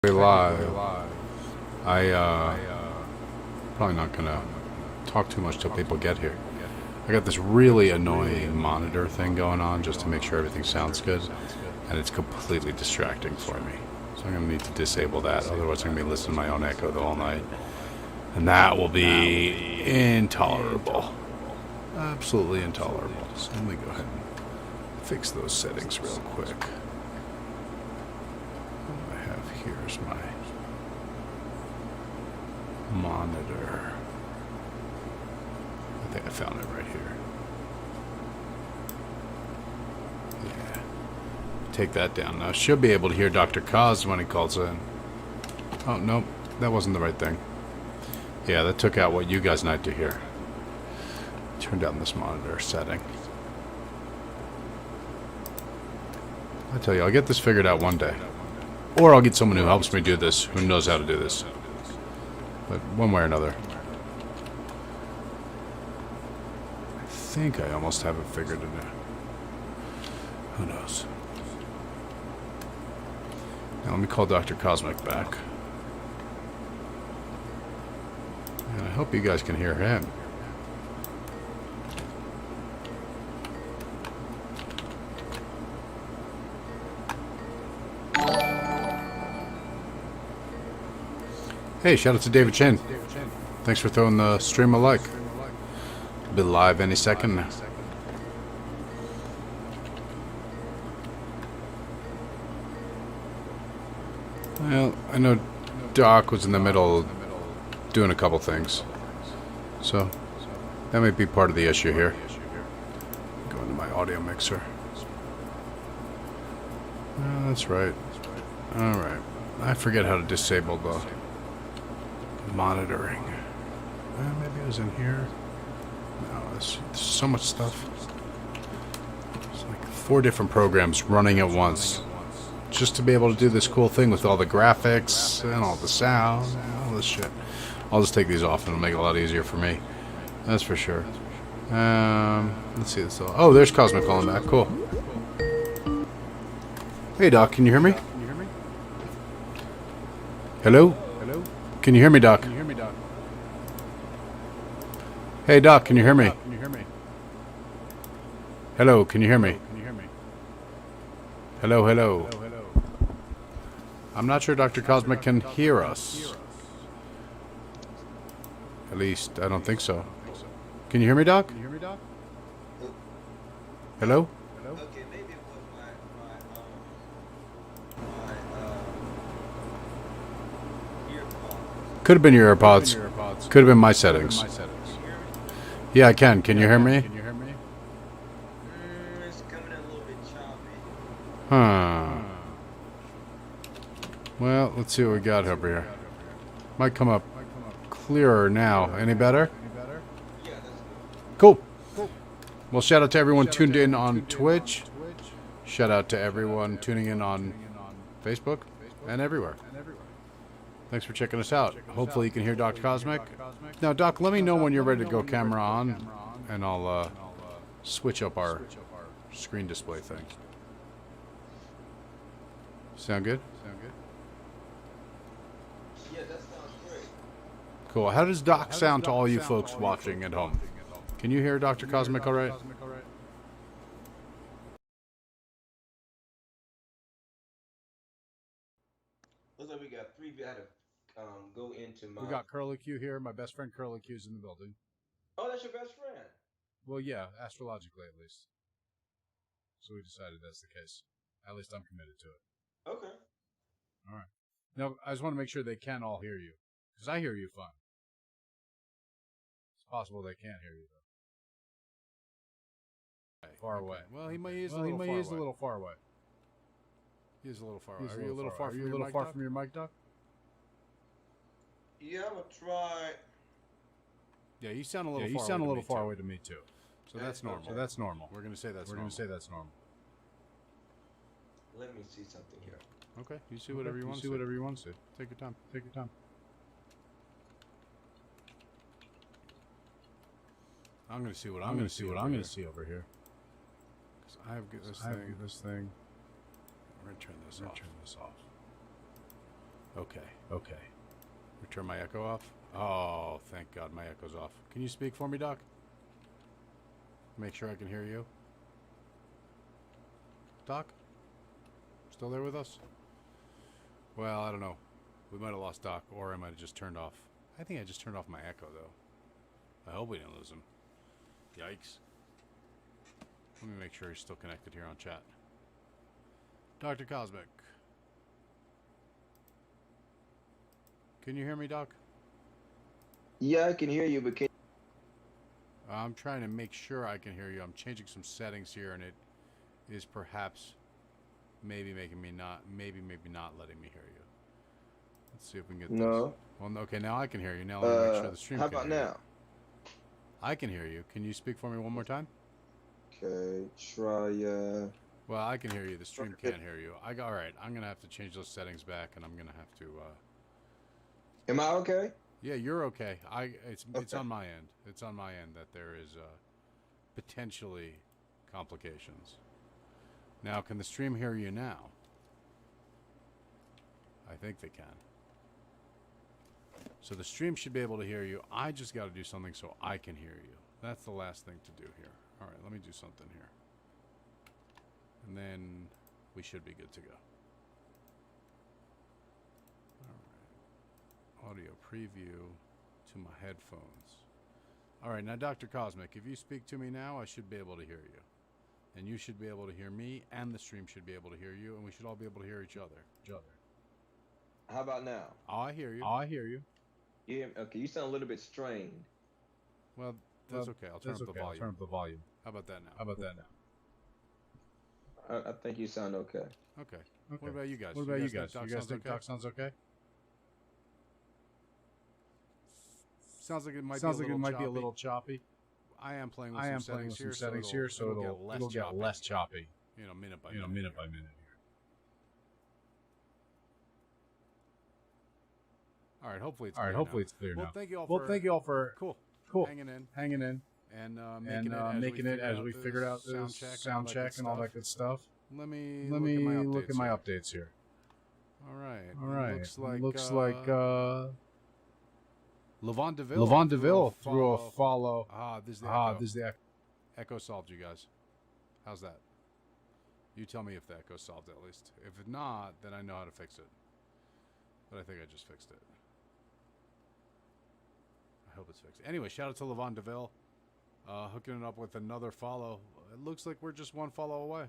Live. Probably not gonna talk too much till people get here. I got this really annoying monitor thing going on just to make sure everything sounds good, and it's completely distracting for me. So I'm gonna need to disable that, otherwise I'm gonna be listening to my own echo the whole night. And that will be intolerable. Absolutely intolerable. So let me go ahead and fix those settings real quick. Here's my monitor. I think I found it right here. Yeah. Take that down. Now I should be able to hear Dr. Khoz when he calls in. Oh, nope. That wasn't the right thing. Yeah, that took out what you guys need to hear. Turn down this monitor setting. I tell you, I'll get this figured out one day. Or I'll get someone who helps me do this, who knows how to do this. But one way or another. I think I almost have it figured out. Who knows? Now let me call Dr. Khozmiq back. And I hope you guys can hear him. Hey, shout out to David Chen. Thanks for throwing the stream a like. Be live any second now. Well, I know Doc was in the middle doing a couple things. So, that might be part of the issue here. Go into my audio mixer. Oh, that's right. Alright. I forget how to disable the monitoring. Maybe it was in here. No, there's so much stuff. It's like 4 different programs running at once just to be able to do this cool thing with all the graphics and all the sound and all this shit. I'll just take these off and it'll make it a lot easier for me. That's for sure. Let's see this all. Oh, there's Khozmiq calling back. Cool. Hey Doc, can you hear me? Hello? Can you hear me, Doc? Hey, Doc, can you hear me? Hello, can you hear me? Hello, hello. I'm not sure Dr. Khozmiq can hear us. At least, I don't think so. Can you hear me, Doc? Hello? Okay, maybe it was my earphones. Could have been your AirPods. Could have been my settings. Yeah, I can. Can you hear me? It's coming in a little bit choppy. Huh. Well, let's see what we got over here. Might come up clearer now. Any better? Yeah, that's good. Cool. Well, shout out to everyone tuned in on Twitch. Shout out to everyone tuning in on Facebook and everywhere. Thanks for checking us out. Hopefully you can hear Dr. Khozmiq. Now, Doc, let me know when you're ready to go camera on, and I'll switch up our screen display thing. Sound good? Yeah, that sounds great. Cool. How does Doc sound to all you folks watching at home? Can you hear Dr. Khozmiq all right? Looks like we got 3. We had to go into my. We got Curly Q here. My best friend Curly Q's in the building. Oh, that's your best friend. Well, yeah, astrologically at least. So we decided that's the case. At least I'm committed to it. Okay. All right. Now, I just want to make sure they can all hear you. Because I hear you fine. It's possible they can't hear you, though. Far away. Well, he is a little far away. He is a little far away. Are you a little far from your mic, Doc? Yeah, I'm gonna try. Yeah, you sound a little far away to me, too. So that's normal. We're going to say that's normal. Let me see something here. Okay, you see whatever you want to see. Take your time. I'm going to see what I'm going to see over here. Because I have this thing. We're going to turn this off. Okay. Okay. Turn my echo off. Oh, thank God my echo's off. Can you speak for me, Doc? Make sure I can hear you. Doc? Still there with us? Well, I don't know. We might have lost Doc, or I might have just turned off. I think I just turned off my echo, though. I hope we didn't lose him. Yikes. Let me make sure he's still connected here on chat. Dr. Khozmiq. Can you hear me, Doc? Yeah, I can hear you, but can I'm trying to make sure I can hear you. I'm changing some settings here, and it is perhaps maybe making me not, maybe not letting me hear you. Let's see if we can get this. no. Well, okay, now I can hear you. Now let me make sure the stream How can about hear you. now? I can hear you. Can you speak for me one more time? Okay, try. Well, I can hear you. The stream can't hear you. All right. I'm gonna have to change those settings back, and I'm gonna have to. Am I okay? Yeah, you're okay. It's Okay. on my end. It's on my end that there is potentially complications. Now, can the stream hear you now? I think they can. So the stream should be able to hear you. I just got to do something so I can hear you. That's the last thing to do here. All right, let me do something here. And then we should be good to go. All right. Audio preview to my headphones. All right, now Dr. Khozmiq, if you speak to me now, I should be able to hear you. And you should be able to hear me, and the stream should be able to hear you, and we should all be able to hear each other. How about now? Oh, I hear you. I hear you. You hear me? Okay, you sound a little bit strained. Well, that's okay. I'll turn up the volume. Turn up the volume. How about that now? How about that now? I think you sound okay. Okay. What about you guys? What about you guys? Doc You guys sounds think okay? Doc sounds okay? Sounds like it might Sounds be a like little it might choppy. be a little choppy. I am playing with I some am settings playing with here, some settings here, so it'll get less choppy. You know, minute by Minute minute. by minute here. All right. Hopefully it's All right, clear hopefully now. it's clear Well, now. thank you all Well, for thank you all for cool hanging in and and making it as we figured out the sound check and all that good stuff. Let me Let me look at my updates here. All right. All right. Looks like Levon DeVille threw a follow. This is the echo. This is the echo. Echo solved, you guys. How's that? You tell me if the echo solved at least. If not, then I know how to fix it. But I think I just fixed it. I hope it's fixed. Anyway, shout out to Levon DeVille. Hooking it up with another follow. It looks like we're just one follow away.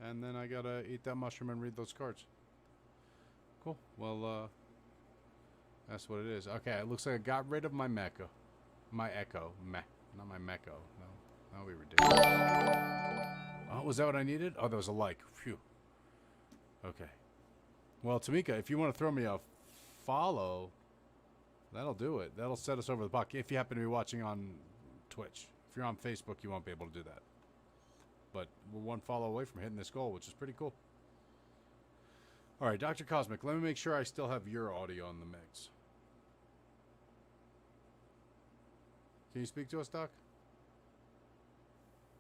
And then I gotta eat that mushroom and read those cards. Cool. Well, that's what it is. Okay, it looks like I got rid of my Mecca. My Echo. Meh. Not my Mecco. No. That would be ridiculous. Oh, was that what I needed? Oh, that was a like. Phew. Okay. Well, Tamika, if you want to throw me a follow, that'll do it. That'll set us over the puck. If you happen to be watching on Twitch. If you're on Facebook, you won't be able to do that. But we're one follow away from hitting this goal, which is pretty cool. All right, Dr. Khozmiq, let me make sure I still have your audio on the mix. Can you speak to us, Doc?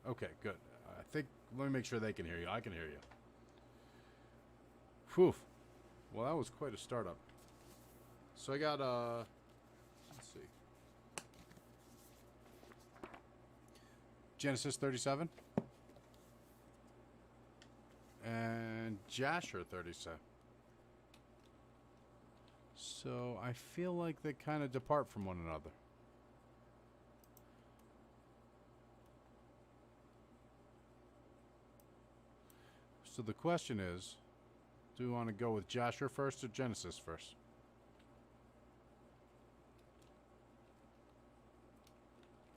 Okay, good. I think, let me make sure they can hear you. I can hear you. Whew. Well, that was quite a startup. So I got, let's see. Genesis 37. And Jasher 37. So I feel like they kind of depart from one another. So the question is, do we want to go with Jasher first or Genesis first?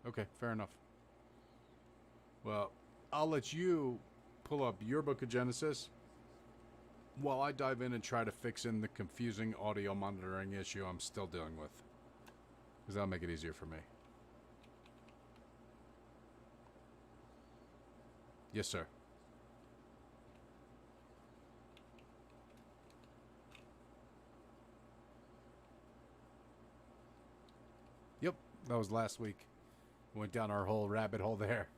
Okay, fair enough. Well, I'll let you pull up your book of Genesis while I dive in and try to fix in the confusing audio monitoring issue I'm still dealing with. Because that'll make it easier for me. Yes, sir. Yep, that was last week. Went down our whole rabbit hole there.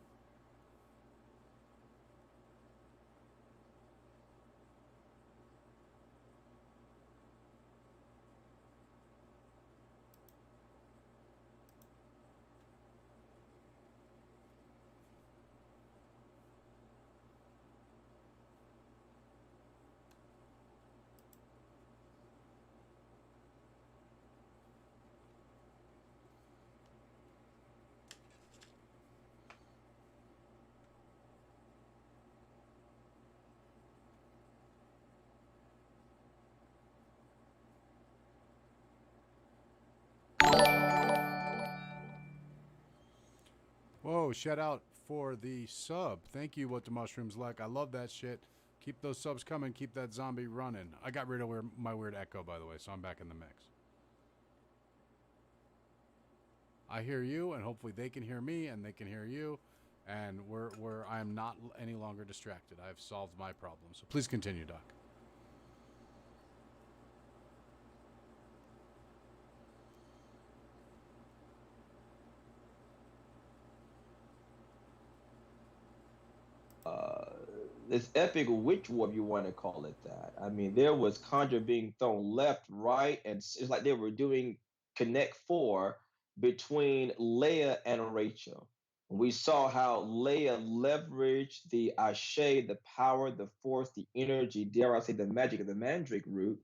Oh, shout out for the sub. Thank you, What the Mushrooms Like. I love that shit. Keep those subs coming. Keep that zombie running. I got rid of my weird echo, by the way, so I'm back in the mix. I hear you, and hopefully they can hear me, and they can hear you, and I am not any longer distracted. I've solved my problem. So please continue, Doc. This epic witch war, if you want to call it that. I mean, there was conjure being thrown left, right, and it's like they were doing Connect Four between Leia and Rachel. We saw how Leia leveraged the Ashe, the power, the force, the energy, dare I say, the magic of the Mandrake root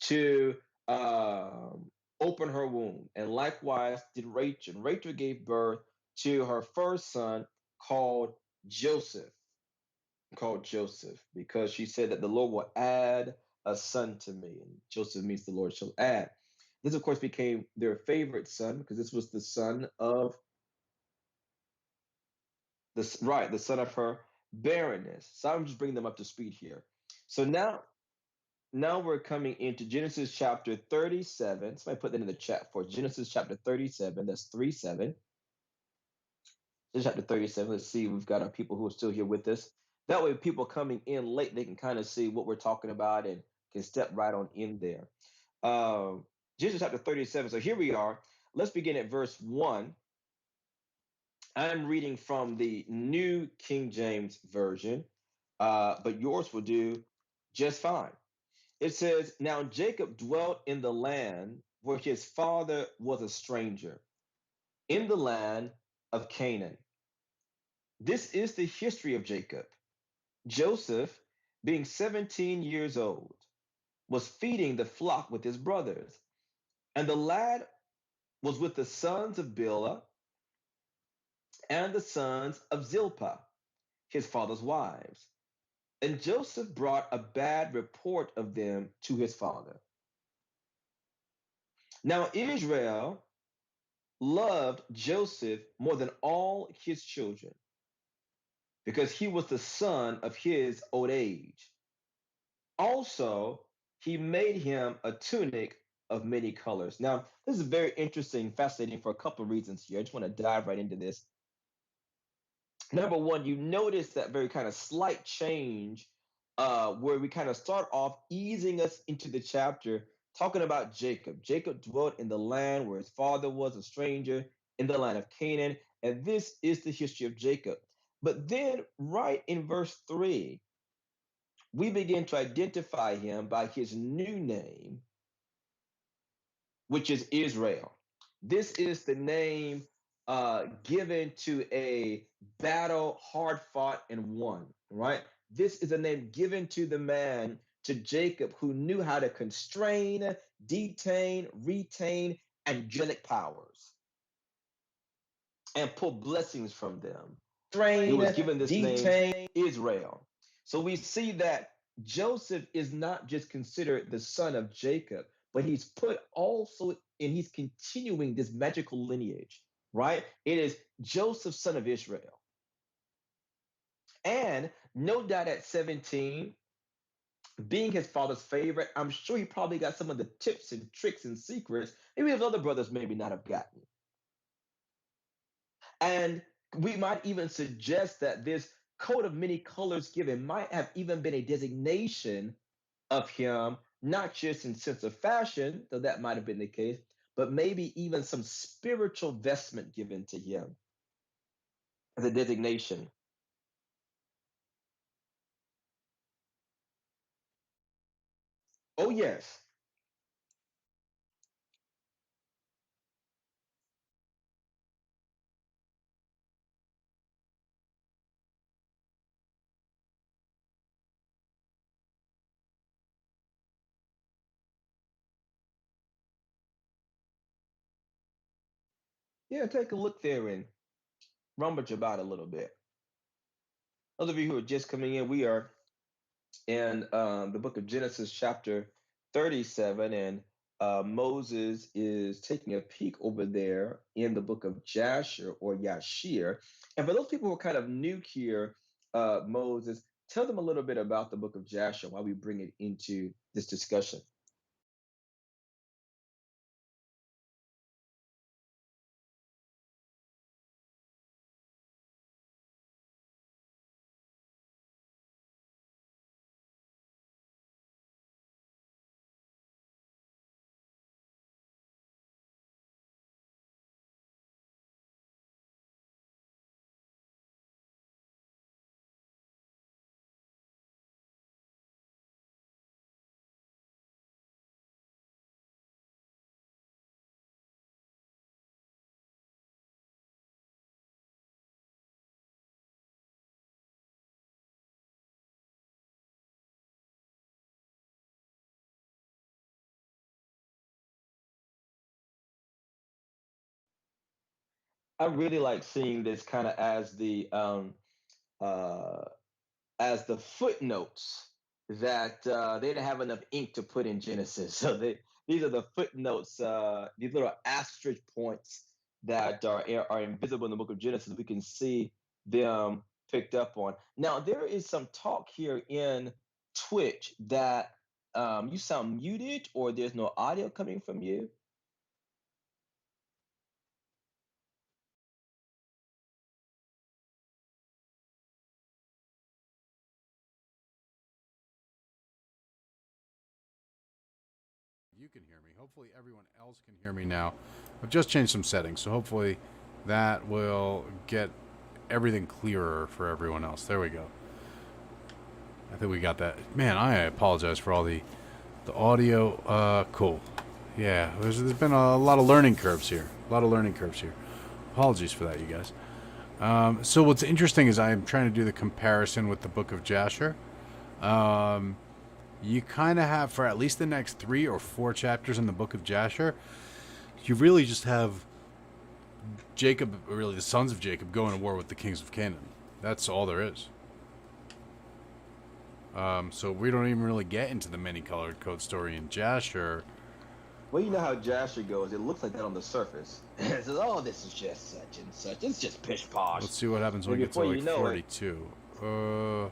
to open her womb. And likewise did Rachel. Rachel gave birth to her first son called Joseph because she said that the Lord will add a son to me. And Joseph means the Lord shall add. This, of course, became their favorite son because this was the son of the son of her barrenness. So I'm just bringing them up to speed here. So now we're coming into Genesis chapter 37. Somebody put that in the chat for Genesis chapter 37. That's 3-7. Chapter 37. Let's see. We've got our people who are still here with us. That way, people coming in late, they can kind of see what we're talking about and can step right on in there. Genesis chapter 37. So here we are. Let's begin at verse 1. I'm reading from the New King James Version, but yours will do just fine. It says, Now Jacob dwelt in the land where his father was a stranger, in the land of Canaan. This is the history of Jacob. Joseph, being 17 years old, was feeding the flock with his brothers, and the lad was with the sons of Bilhah and the sons of Zilpah, his father's wives. And Joseph brought a bad report of them to his father. Now Israel loved Joseph more than all his children because he was the son of his old age. Also, he made him a tunic of many colors. Now, this is very interesting, fascinating for a couple of reasons here. I just want to dive right into this. Number one, you notice that very kind of slight change where we kind of start off easing us into the chapter talking about Jacob. Jacob dwelt in the land where his father was a stranger, in the land of Canaan. And this is the history of Jacob. But then, right in verse 3, we begin to identify him by his new name, which is Israel. This is the name given to a battle hard fought and won, right? This is a name given to the man, to Jacob, who knew how to constrain, detain, retain angelic powers and pull blessings from them. He was given this name, Israel. So we see that Joseph is not just considered the son of Jacob, but he's put also, and he's continuing this magical lineage, right? It is Joseph, son of Israel. And no doubt at 17, being his father's favorite, I'm sure he probably got some of the tips and tricks and secrets maybe his other brothers maybe not have gotten. And we might even suggest that this coat of many colors given might have even been a designation of him, not just in sense of fashion, though that might have been the case, but maybe even some spiritual vestment given to him as a designation. Oh, yes. Yeah, take a look there and rummage about a little bit. Those of you who are just coming in, we are in the book of Genesis, chapter 37, and Moses is taking a peek over there in the book of Jasher or Yashir. And for those people who are kind of new here, Moses, tell them a little bit about the book of Jasher while we bring it into this discussion. I really like seeing this kind of uh, as the footnotes that they didn't have enough ink to put in Genesis. So these are the footnotes, these little asterisk points that are invisible in the book of Genesis. We can see them picked up on. Now, there is some talk here in Twitch that you sound muted or there's no audio coming from you. You can hear me. Hopefully everyone else can hear me now. I've just changed some settings, so hopefully that will get everything clearer for everyone else. There we go. I think we got that. Man, I apologize for all the audio. Cool. Yeah, there's been a lot of learning curves here. Apologies for that, you guys. So what's interesting is I'm trying to do the comparison with the book of Jasher. You kind of have, for at least the next 3 or 4 chapters in the book of Jasher, you really just have Jacob, or really the sons of Jacob, going to war with the kings of Canaan. That's all there is. So we don't even really get into the many-colored coat story in Jasher. Well, you know how Jasher goes. It looks like that on the surface. It says, "Oh, this is just such and such. It's just pish posh." Let's see what happens when we get to before like you know 42.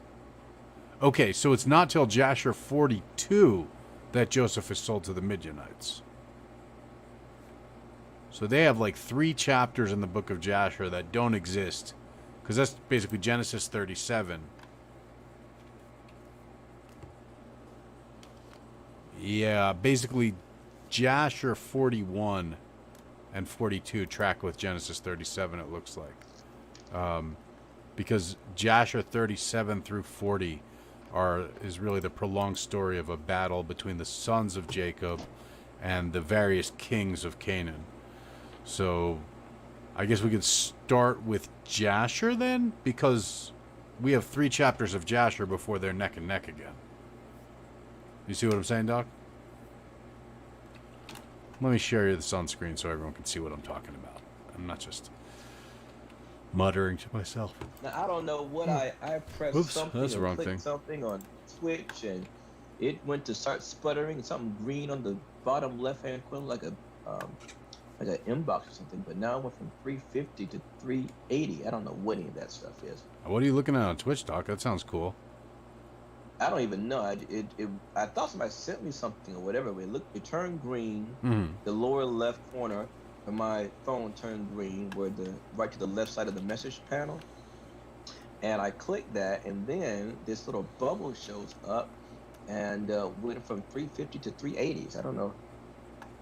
Okay, so it's not till Jasher 42 that Joseph is sold to the Midianites. So they have like 3 chapters in the book of Jasher that don't exist, because that's basically Genesis 37. Yeah, basically Jasher 41 and 42 track with Genesis 37, it looks like. Because Jasher 37 through 40 is really the prolonged story of a battle between the sons of Jacob and the various kings of Canaan. So I guess we could start with Jasher then, because we have 3 chapters of Jasher before they're neck and neck again. You see what I'm saying, Doc? Let me share this on screen so everyone can see what I'm talking about. I'm not just muttering to myself. Now I don't know what I pressed Oops, something that's the or wrong clicked thing. something on Twitch and it went to start sputtering. Something green on the bottom left hand corner, like an inbox or something. But now it went from 350 to 380. I don't know what any of that stuff is. What are you looking at on Twitch, Doc? That sounds cool. I don't even know. I thought somebody sent me something or whatever. But it turned green. Mm-hmm. The lower left corner of my phone turned green, where right to the left side of the message panel. And I clicked that, and then this little bubble shows up, and went from 350 to 380s. I don't know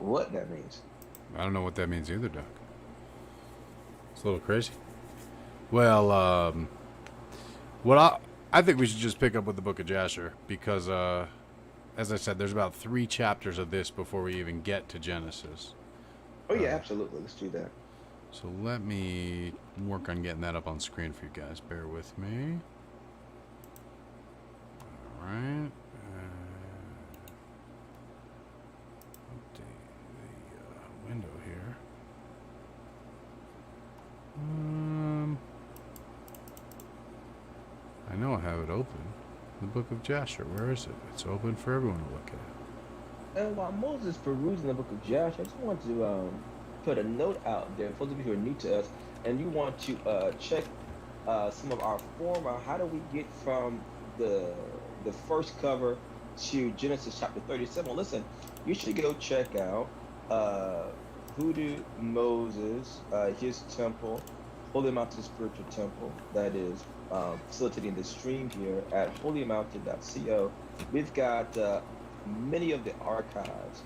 what that means. I don't know what that means either, Doc. It's a little crazy. Well, what I think we should just pick up with the book of Jasher, because, as I said, there's about 3 chapters of this before we even get to Genesis. Oh yeah, absolutely. Let's do that. So let me work on getting that up on screen for you guys. Bear with me. All right. Update the window here. I know I have it open. The book of Jasher. Where is it? It's open for everyone to look at. And while Moses perusing the book of Joshua, I just want to put a note out there for those of you who are new to us, and you want to check some of our former. How do we get from the first cover to Genesis chapter 37? Well, listen, you should go check out Voodoo Moses, his temple, Holy Mountain Spiritual Temple, that is facilitating the stream here at holymountain.co. We've got many of the archives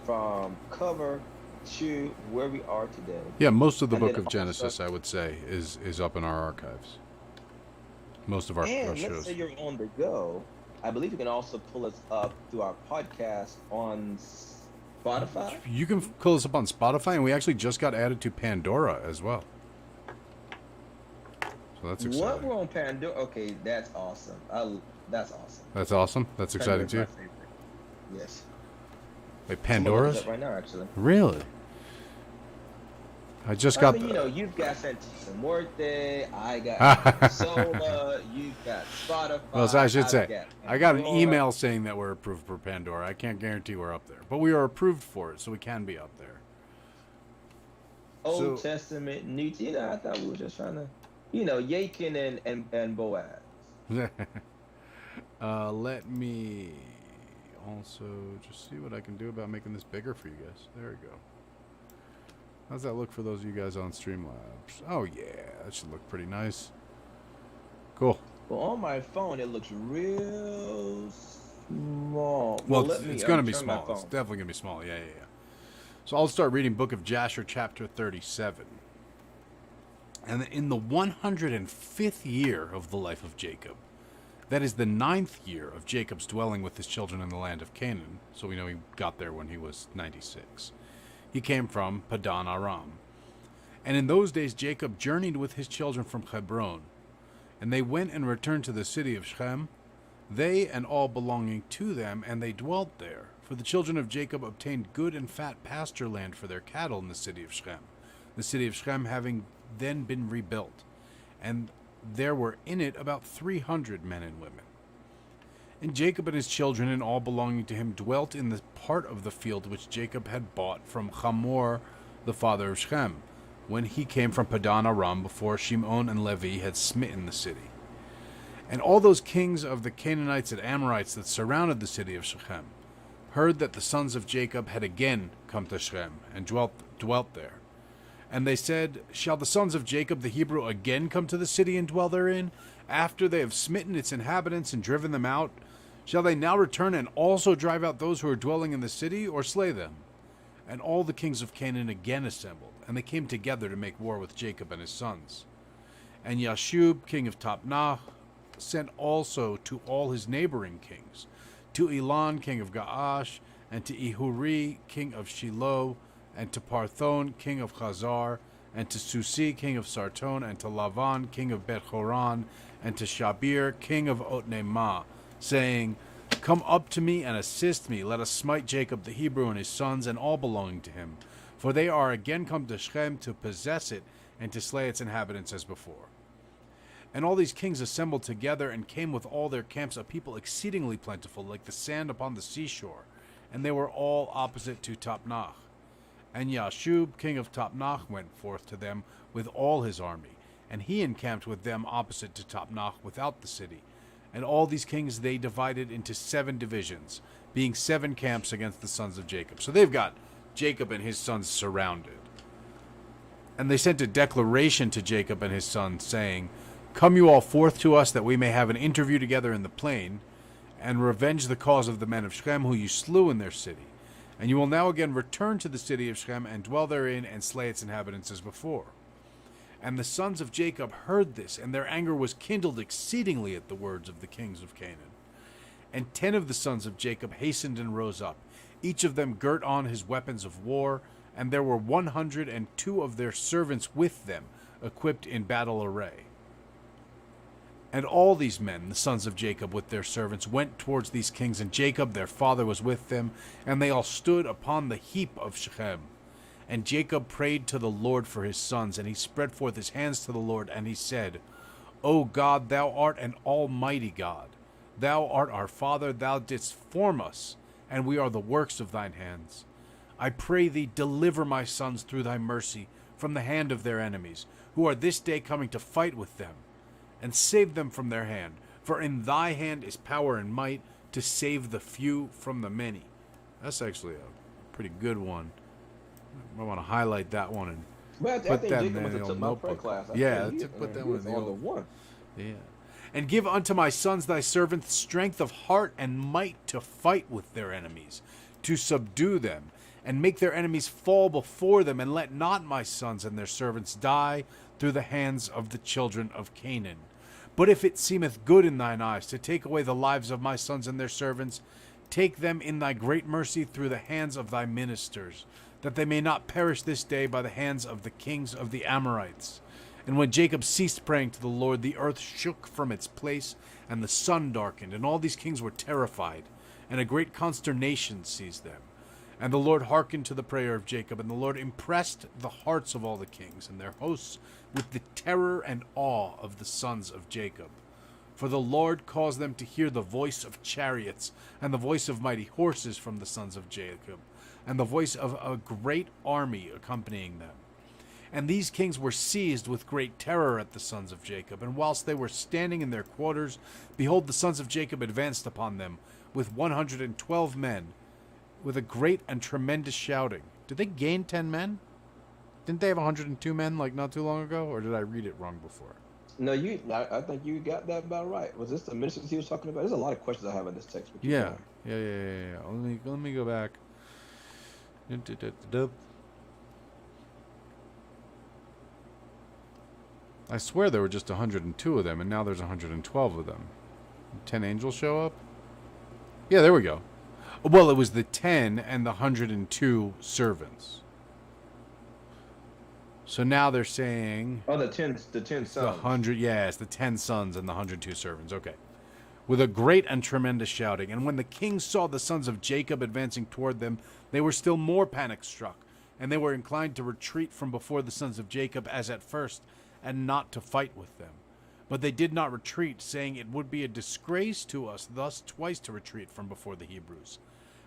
from cover to where we are today. Yeah, most of the And book then of Genesis, I would say, is up in our archives. Most of our and let's shows. say you're on the go. I believe you can also pull us up through our podcast on Spotify. You can pull us up on Spotify, and we actually just got added to Pandora as well. So that's exciting. What, we're on Pandora? Okay, that's awesome. That's awesome. That's awesome. That's exciting too. Pandora's my favorite. Yes. Wait, I'm gonna look Pandora's? it up right now, actually. Really? I just I got. mean, you've got Santisa Muerte, I got Sola, you've got Spotify. Well, so I should I've say, got I got an Pandora. email saying that we're approved for Pandora. I can't guarantee we're up there, but we are approved for it, so we can be up there. Old So- Testament, New. I thought we were just trying to, Yakin and Boaz. Let me also just see what I can do about making this bigger for you guys. There we go. How's that look for those of you guys on Streamlabs? Oh yeah, that should look pretty nice. Cool. Well, on my phone, it looks real small. Well, let me it's going to be turn my small. It's phone. definitely going to be small. Yeah. So I'll start reading Book of Jasher, chapter 37. And in the 105th year of the life of Jacob, that is the 9th year of Jacob's dwelling with his children in the land of Canaan, so we know he got there when he was 96. He came from Padan Aram. And in those days Jacob journeyed with his children from Hebron, and they went and returned to the city of Shechem, they and all belonging to them, and they dwelt there. For the children of Jacob obtained good and fat pasture land for their cattle in the city of Shechem, the city of Shechem having then been rebuilt, and there were in it about 300 men and women. And Jacob and his children and all belonging to him dwelt in the part of the field which Jacob had bought from Hamor, the father of Shechem, when he came from Padan Aram before Shimon and Levi had smitten the city. And all those kings of the Canaanites and Amorites that surrounded the city of Shechem heard that the sons of Jacob had again come to Shechem and dwelt there. And they said, Shall the sons of Jacob the Hebrew again come to the city and dwell therein, after they have smitten its inhabitants and driven them out? Shall they now return and also drive out those who are dwelling in the city, or slay them? And all the kings of Canaan again assembled, and they came together to make war with Jacob and his sons. And Yashub, king of Tapnach, sent also to all his neighboring kings, to Elon, king of Gaash, and to Ihuri, king of Shiloh, and to Parthon, king of Chazar, and to Susi, king of Sarton, and to Lavan, king of Beth-Horon, and to Shabir, king of Otnemah, saying, Come up to me and assist me. Let us smite Jacob the Hebrew and his sons and all belonging to him. For they are again come to Shechem to possess it and to slay its inhabitants as before. And all these kings assembled together and came with all their camps, a people exceedingly plentiful, like the sand upon the seashore. And they were all opposite to Tapnach. And Yashub, king of Tapnach, went forth to them with all his army. And he encamped with them opposite to Tapnach without the city. And all these kings they divided into 7 divisions, being 7 camps against the sons of Jacob. So they've got Jacob and his sons surrounded. And they sent a declaration to Jacob and his sons, saying, Come you all forth to us, that we may have an interview together in the plain, and revenge the cause of the men of Shechem, who you slew in their city. And you will now again return to the city of Shechem, and dwell therein, and slay its inhabitants as before. And the sons of Jacob heard this, and their anger was kindled exceedingly at the words of the kings of Canaan. And 10 of the sons of Jacob hastened and rose up, each of them girt on his weapons of war, and there were 102 of their servants with them, equipped in battle array. And all these men, the sons of Jacob with their servants, went towards these kings, and Jacob their father was with them, and they all stood upon the heap of Shechem. And Jacob prayed to the Lord for his sons, and he spread forth his hands to the Lord, and he said, O God, thou art an almighty God. Thou art our Father, thou didst form us, and we are the works of thine hands. I pray thee, deliver my sons through thy mercy from the hand of their enemies, who are this day coming to fight with them, and save them from their hand. For in thy hand is power and might to save the few from the many. That's actually a pretty good one. I want to highlight that one and But I put think that in Jacob the must have old took my prayer notebook. class. Yeah, put that one in the on the old. one. Yeah. And give unto my sons thy servants strength of heart and might to fight with their enemies, to subdue them, and make their enemies fall before them, and let not my sons and their servants die through the hands of the children of Canaan. But if it seemeth good in thine eyes to take away the lives of my sons and their servants, take them in thy great mercy through the hands of thy ministers, that they may not perish this day by the hands of the kings of the Amorites. And when Jacob ceased praying to the Lord, the earth shook from its place, and the sun darkened, and all these kings were terrified, and a great consternation seized them. And the Lord hearkened to the prayer of Jacob, and the Lord impressed the hearts of all the kings and their hosts with the terror and awe of the sons of Jacob. For the Lord caused them to hear the voice of chariots, and the voice of mighty horses from the sons of Jacob, and the voice of a great army accompanying them. And these kings were seized with great terror at the sons of Jacob. And whilst they were standing in their quarters, behold, the sons of Jacob advanced upon them with 112 men, with a great and tremendous shouting. Did they gain 10 men? Didn't they have 102 men like not too long ago? Or did I read it wrong before? No, I think you got that about right. Was this the ministers he was talking about? There's a lot of questions I have in this text. But Yeah. Let me go back. I swear there were just 102 of them, and now there's 112 of them. 10 angels show up? Yeah, there we go. Well, it was the 10 and the 102 servants. So now they're saying... Oh, the 10 sons. The 100, yes, the 10 sons and the 102 servants. Okay. With a great and tremendous shouting. And when the king saw the sons of Jacob advancing toward them, they were still more panic-struck, and they were inclined to retreat from before the sons of Jacob as at first, and not to fight with them. But they did not retreat, saying, it would be a disgrace to us thus twice to retreat from before the Hebrews.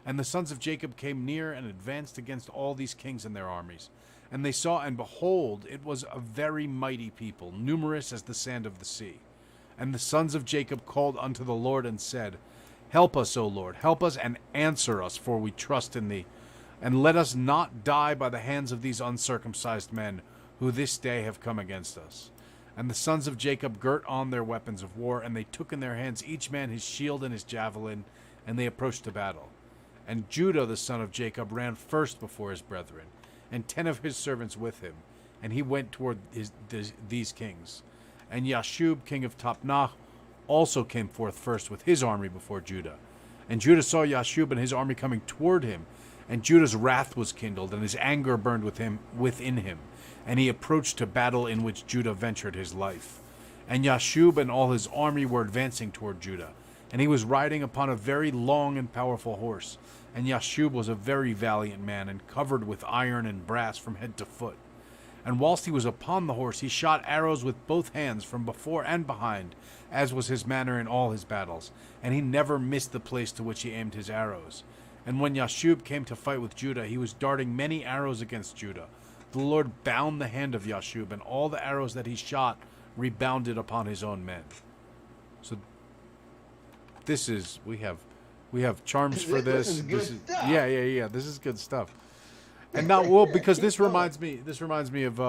And the sons of Jacob came near and advanced against all these kings and their armies. And they saw, and behold, it was a very mighty people, numerous as the sand of the sea. And the sons of Jacob called unto the Lord and said, help us, O Lord, help us and answer us, for we trust in thee. And let us not die by the hands of these uncircumcised men, who this day have come against us. And the sons of Jacob girt on their weapons of war, and they took in their hands each man his shield and his javelin, and they approached to battle. And Judah the son of Jacob ran first before his brethren, and 10 of his servants with him, and he went toward these kings. And Yashub king of Tapnach also came forth first with his army before Judah. And Judah saw Yashub and his army coming toward him, and Judah's wrath was kindled, and his anger burned within him. And he approached to battle, in which Judah ventured his life. And Yashub and all his army were advancing toward Judah, and he was riding upon a very long and powerful horse. And Yashub was a very valiant man, and covered with iron and brass from head to foot. And whilst he was upon the horse, he shot arrows with both hands from before and behind, as was his manner in all his battles. And he never missed the place to which he aimed his arrows. And when Yashub came to fight with Judah, he was darting many arrows against Judah. The Lord bound the hand of Yashub, and all the arrows that he shot rebounded upon his own men. So this is, we have charms for this. This is good stuff. Yeah. This is good stuff. And now, well, because this reminds me of the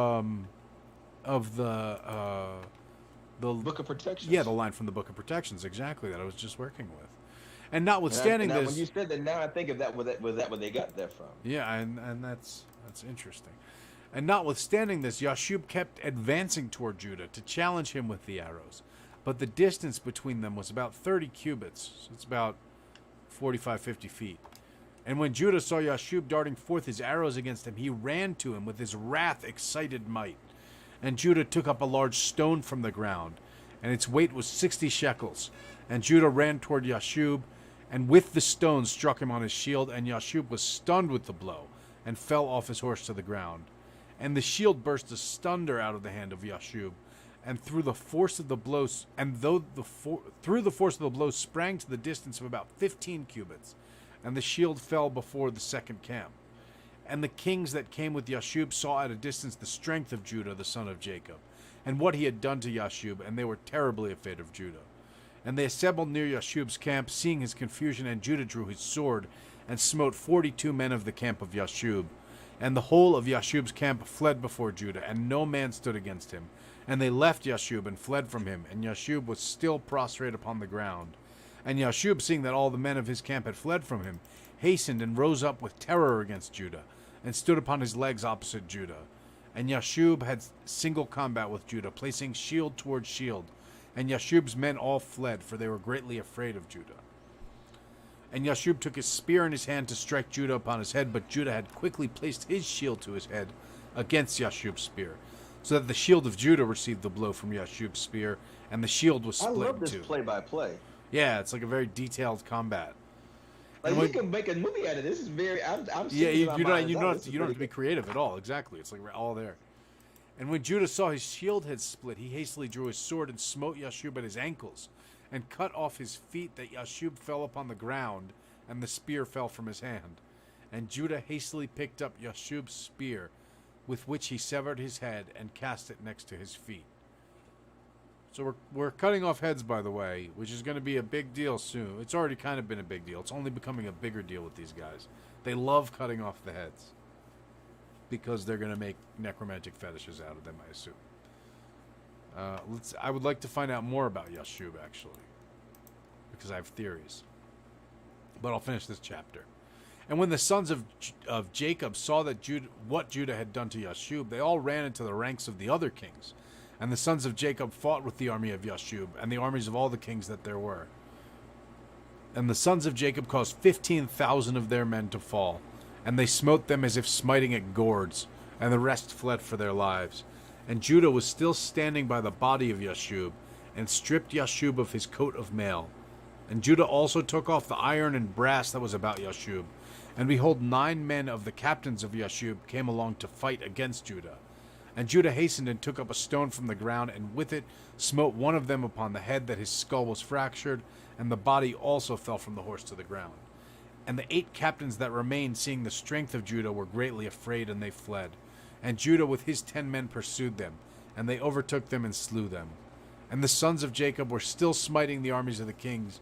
Book of Protections. Yeah, the line from the Book of Protections, exactly, that I was just working with. And notwithstanding and this, when you said that, now I think of that. Was that where they got that from? yeah, and that's interesting. And notwithstanding this, Yashub kept advancing toward Judah to challenge him with the arrows. But the distance between them was about 30 cubits. So it's about 45, 50 feet. And when Judah saw Yashub darting forth his arrows against him, he ran to him with his wrath-excited might. And Judah took up a large stone from the ground, and its weight was 60 shekels. And Judah ran toward Yashub, and with the stone struck him on his shield, and Yashub was stunned with the blow, and fell off his horse to the ground. And the shield burst asunder out of the hand of Yashub, and through the force of the blows, sprang to the distance of about 15 cubits. and the shield fell before the second camp. And the kings that came with Yashub saw at a distance the strength of Judah, the son of Jacob, and what he had done to Yashub, and they were terribly afraid of Judah. And they assembled near Yashub's camp, seeing his confusion, and Judah drew his sword, and smote 42 men of the camp of Yashub. And the whole of Yashub's camp fled before Judah, and no man stood against him. And they left Yashub and fled from him, and Yashub was still prostrate upon the ground. And Yashub, seeing that all the men of his camp had fled from him, hastened and rose up with terror against Judah, and stood upon his legs opposite Judah. And Yashub had single combat with Judah, placing shield toward shield. And Yashub's men all fled, for they were greatly afraid of Judah. And Yashub took his spear in his hand to strike Judah upon his head, but Judah had quickly placed his shield to his head against Yashub's spear, so that the shield of Judah received the blow from Yashub's spear, and the shield was split in two. I love this play-by-play. Yeah, it's like a very detailed combat. Like you can make a movie out of this. Is very. I'm yeah, you don't have to be creative at all. Exactly, it's like we're all there. And when Judah saw his shield had split, he hastily drew his sword and smote Yashub at his ankles, and cut off his feet, that Yashub fell upon the ground, and the spear fell from his hand. And Judah hastily picked up Yashub's spear, with which he severed his head, and cast it next to his feet. So we're cutting off heads, by the way, which is going to be a big deal soon. It's already kind of been a big deal. It's only becoming a bigger deal with these guys. They love cutting off the heads, because they're going to make necromantic fetishes out of them, I assume. I would like to find out more about Yashub, actually, because I have theories. But I'll finish this chapter. And when the sons of Jacob saw that what Judah had done to Yashub, they all ran into the ranks of the other kings. And the sons of Jacob fought with the army of Yashub, and the armies of all the kings that there were. And the sons of Jacob caused 15,000 of their men to fall, and they smote them as if smiting at gourds, and the rest fled for their lives. And Judah was still standing by the body of Yashub, and stripped Yashub of his coat of mail. And Judah also took off the iron and brass that was about Yashub. And behold, 9 men of the captains of Yashub came along to fight against Judah. And Judah hastened and took up a stone from the ground, and with it smote one of them upon the head, that his skull was fractured, and the body also fell from the horse to the ground. And the 8 captains that remained, seeing the strength of Judah, were greatly afraid, and they fled. And Judah with his 10 men pursued them, and they overtook them and slew them. And the sons of Jacob were still smiting the armies of the kings,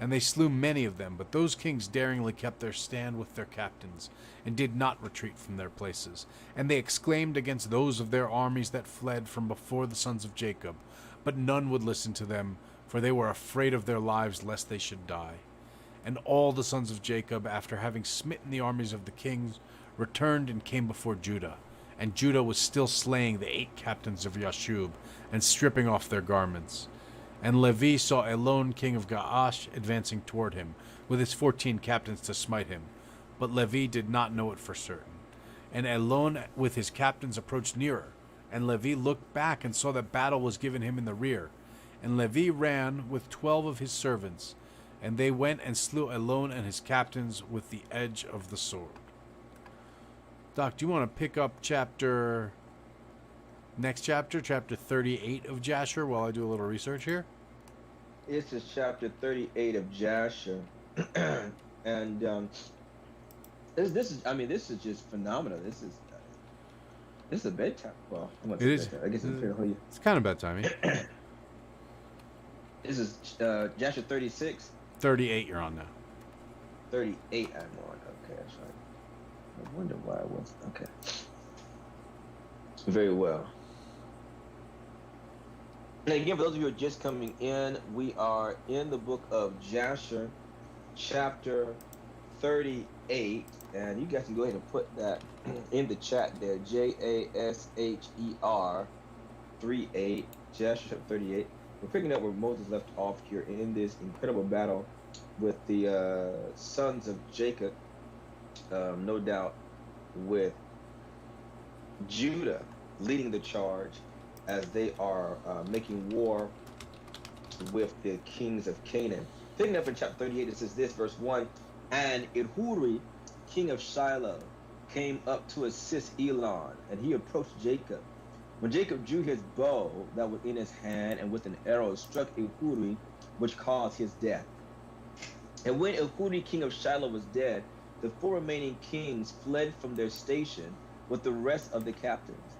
and they slew many of them. But those kings daringly kept their stand with their captains, and did not retreat from their places. And they exclaimed against those of their armies that fled from before the sons of Jacob. But none would listen to them, for they were afraid of their lives, lest they should die. And all the sons of Jacob, after having smitten the armies of the kings, returned and came before Judah. And Judah was still slaying the 8 captains of Yashub, and stripping off their garments. And Levi saw Elon king of Gaash advancing toward him, with his 14 captains to smite him. But Levi did not know it for certain. And Elon with his captains approached nearer. And Levi looked back and saw that battle was given him in the rear. And Levi ran with 12 of his servants, and they went and slew Elon and his captains with the edge of the sword. Doc, do you want to pick up next chapter 38 of Jasher, while I do a little research here? This is chapter 38 of Jasher, and this is just phenomenal. This is a bedtime. Well, it is. Bedtime. I guess it's kind of bedtime. This is Jasher 36. 38 you're on now. 38 I'm on. Okay, that's right. I wonder why I was. Okay. Very well. And again, for those of you who are just coming in, we are in the book of Jasher, chapter 38. And you guys can go ahead and put that in the chat there. Jasher 38. Jasher 38. We're picking up where Moses left off here in this incredible battle with the sons of Jacob. No doubt with Judah leading the charge as they are making war with the kings of Canaan. Picking up in chapter 38, it says this, verse 1, and Ehuri, king of Shiloh, came up to assist Elon, and he approached Jacob. When Jacob drew his bow that was in his hand, and with an arrow struck Ehuri, which caused his death. And when Ehudi, king of Shiloh, was dead, the four remaining kings fled from their station with the rest of the captains.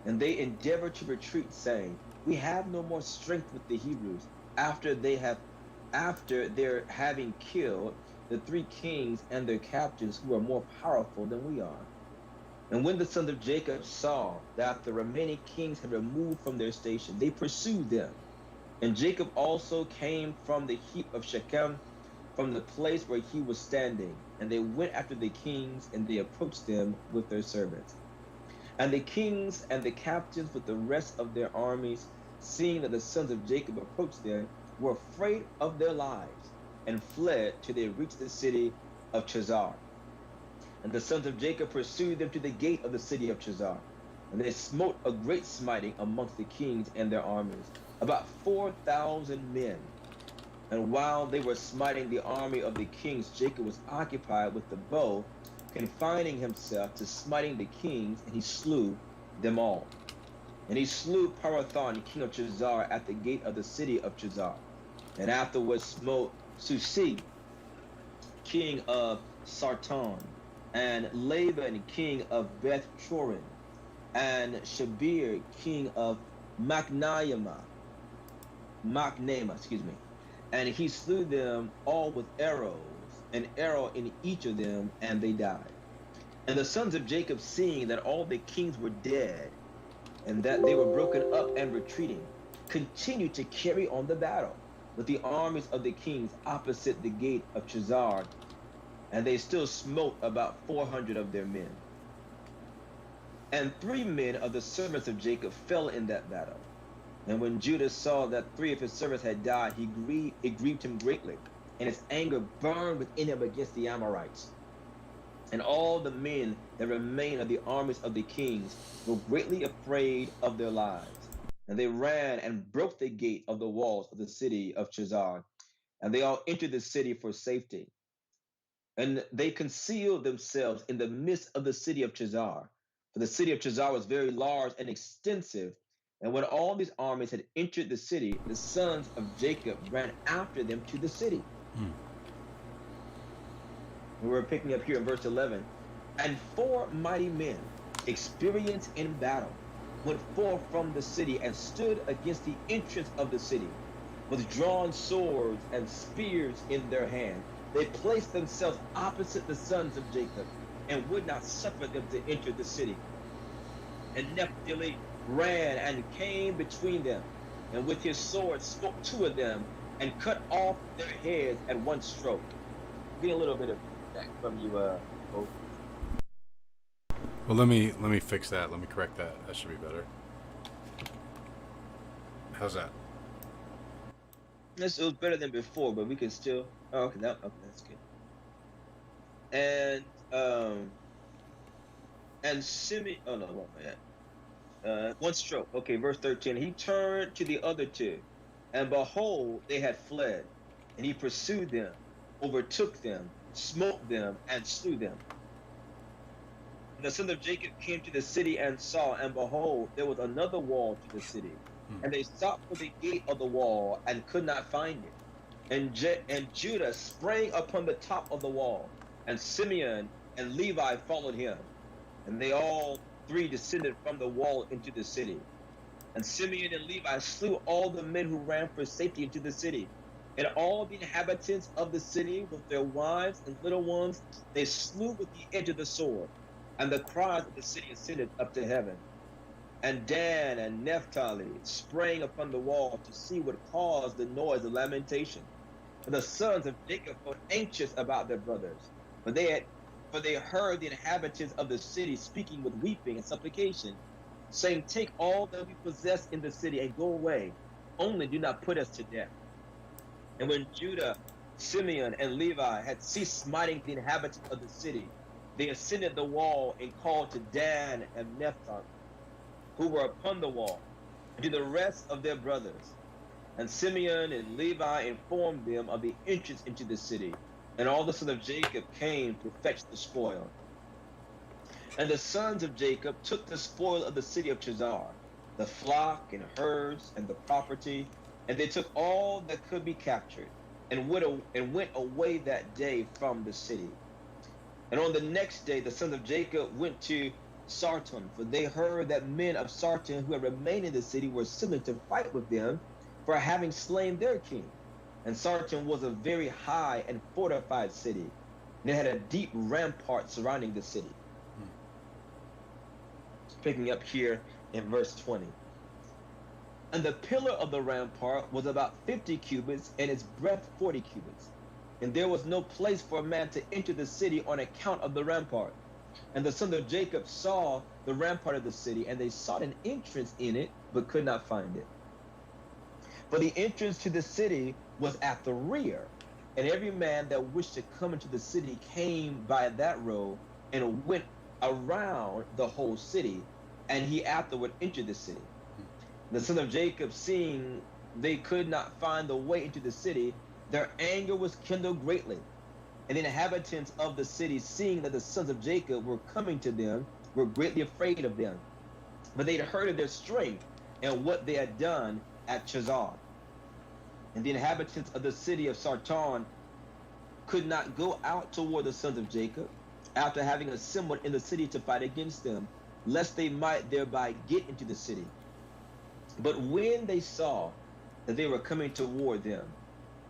And they endeavored to retreat, saying, "We have no more strength with the Hebrews after their having killed the three kings and their captains who are more powerful than we are." And when the sons of Jacob saw that the remaining kings had removed from their station, they pursued them. And Jacob also came from the heap of Shechem, from the place where he was standing. And they went after the kings, and they approached them with their servants. And the kings and the captains with the rest of their armies, seeing that the sons of Jacob approached them, were afraid of their lives, and fled till they reached the city of Chazar. And the sons of Jacob pursued them to the gate of the city of Chazar. And they smote a great smiting amongst the kings and their armies, about 4,000 men. And while they were smiting the army of the kings, Jacob was occupied with the bow, confining himself to smiting the kings, and he slew them all. And he slew Parathon, king of Chazar, at the gate of the city of Chazar. And afterwards smote Susi, king of Sarton, and Laban, king of Beth Chorin, and Shabir, king of Machnema, excuse me. And he slew them all with arrows, an arrow in each of them, and they died. And the sons of Jacob, seeing that all the kings were dead, and that they were broken up and retreating, continued to carry on the battle with the armies of the kings opposite the gate of Chazar, and they still smote about 400 of their men. And 3 men of the servants of Jacob fell in that battle. And when Judah saw that 3 of his servants had died, it grieved him greatly, and his anger burned within him against the Amorites. And all the men that remained of the armies of the kings were greatly afraid of their lives. And they ran and broke the gate of the walls of the city of Chazar, and they all entered the city for safety. And they concealed themselves in the midst of the city of Chazar, for the city of Chazar was very large and extensive. And when all these armies had entered the city, the sons of Jacob ran after them to the city. And we're picking up here in verse 11. And 4 mighty men, experienced in battle, went forth from the city and stood against the entrance of the city, with drawn swords and spears in their hand. They placed themselves opposite the sons of Jacob, and would not suffer them to enter the city. And Naphtali ran and came between them, and with his sword smote 2 of them, and cut off their heads at one stroke. Get a little bit of feedback from you, both. Well, let me fix that. Let me correct that. That should be better. How's that? This was better than before, but we can still. Oh, okay, that's good. And Simeon. Oh no, what am I at? One stroke. Okay, verse 13. He turned to the other 2, and behold, they had fled, and he pursued them, overtook them, smote them, and slew them. And the sons of Jacob came to the city and saw, and behold, there was another wall to the city. And they sought for the gate of the wall and could not find it. And Judah sprang upon the top of the wall, and Simeon and Levi followed him. And they all 3 descended from the wall into the city. And Simeon and Levi slew all the men who ran for safety into the city. And all the inhabitants of the city with their wives and little ones, they slew with the edge of the sword. And the cries of the city ascended up to heaven. And Dan and Naphtali sprang upon the wall to see what caused the noise of lamentation. And the sons of Jacob were anxious about their brothers, for they heard the inhabitants of the city speaking with weeping and supplication, saying, "Take all that we possess in the city and go away, only do not put us to death." And when Judah, Simeon, and Levi had ceased smiting the inhabitants of the city, they ascended the wall and called to Dan and Naphtali, who were upon the wall, and to the rest of their brothers. And Simeon and Levi informed them of the entrance into the city, and all the sons of Jacob came to fetch the spoil. And the sons of Jacob took the spoil of the city of Chazar, the flock and herds and the property, and they took all that could be captured. and went away that day from the city. And on the next day, the sons of Jacob went to Sarton, for they heard that men of Sarton who had remained in the city were sending to fight with them for having slain their king. And Sarton was a very high and fortified city, and it had a deep rampart surrounding the city. Picking up here in verse 20. And the pillar of the rampart was about 50 cubits, and its breadth 40 cubits. And there was no place for a man to enter the city on account of the rampart. And the sons of Jacob saw the rampart of the city, and they sought an entrance in it, but could not find it. For the entrance to the city was at the rear, and every man that wished to come into the city came by that road and went around the whole city, and he afterward entered the city. The sons of Jacob, seeing they could not find the way into the city, their anger was kindled greatly. And the inhabitants of the city, seeing that the sons of Jacob were coming to them, were greatly afraid of them. But they had heard of their strength and what they had done at Chazar. And the inhabitants of the city of Sarton could not go out toward the sons of Jacob, after having assembled in the city to fight against them, lest they might thereby get into the city. But when they saw that they were coming toward them,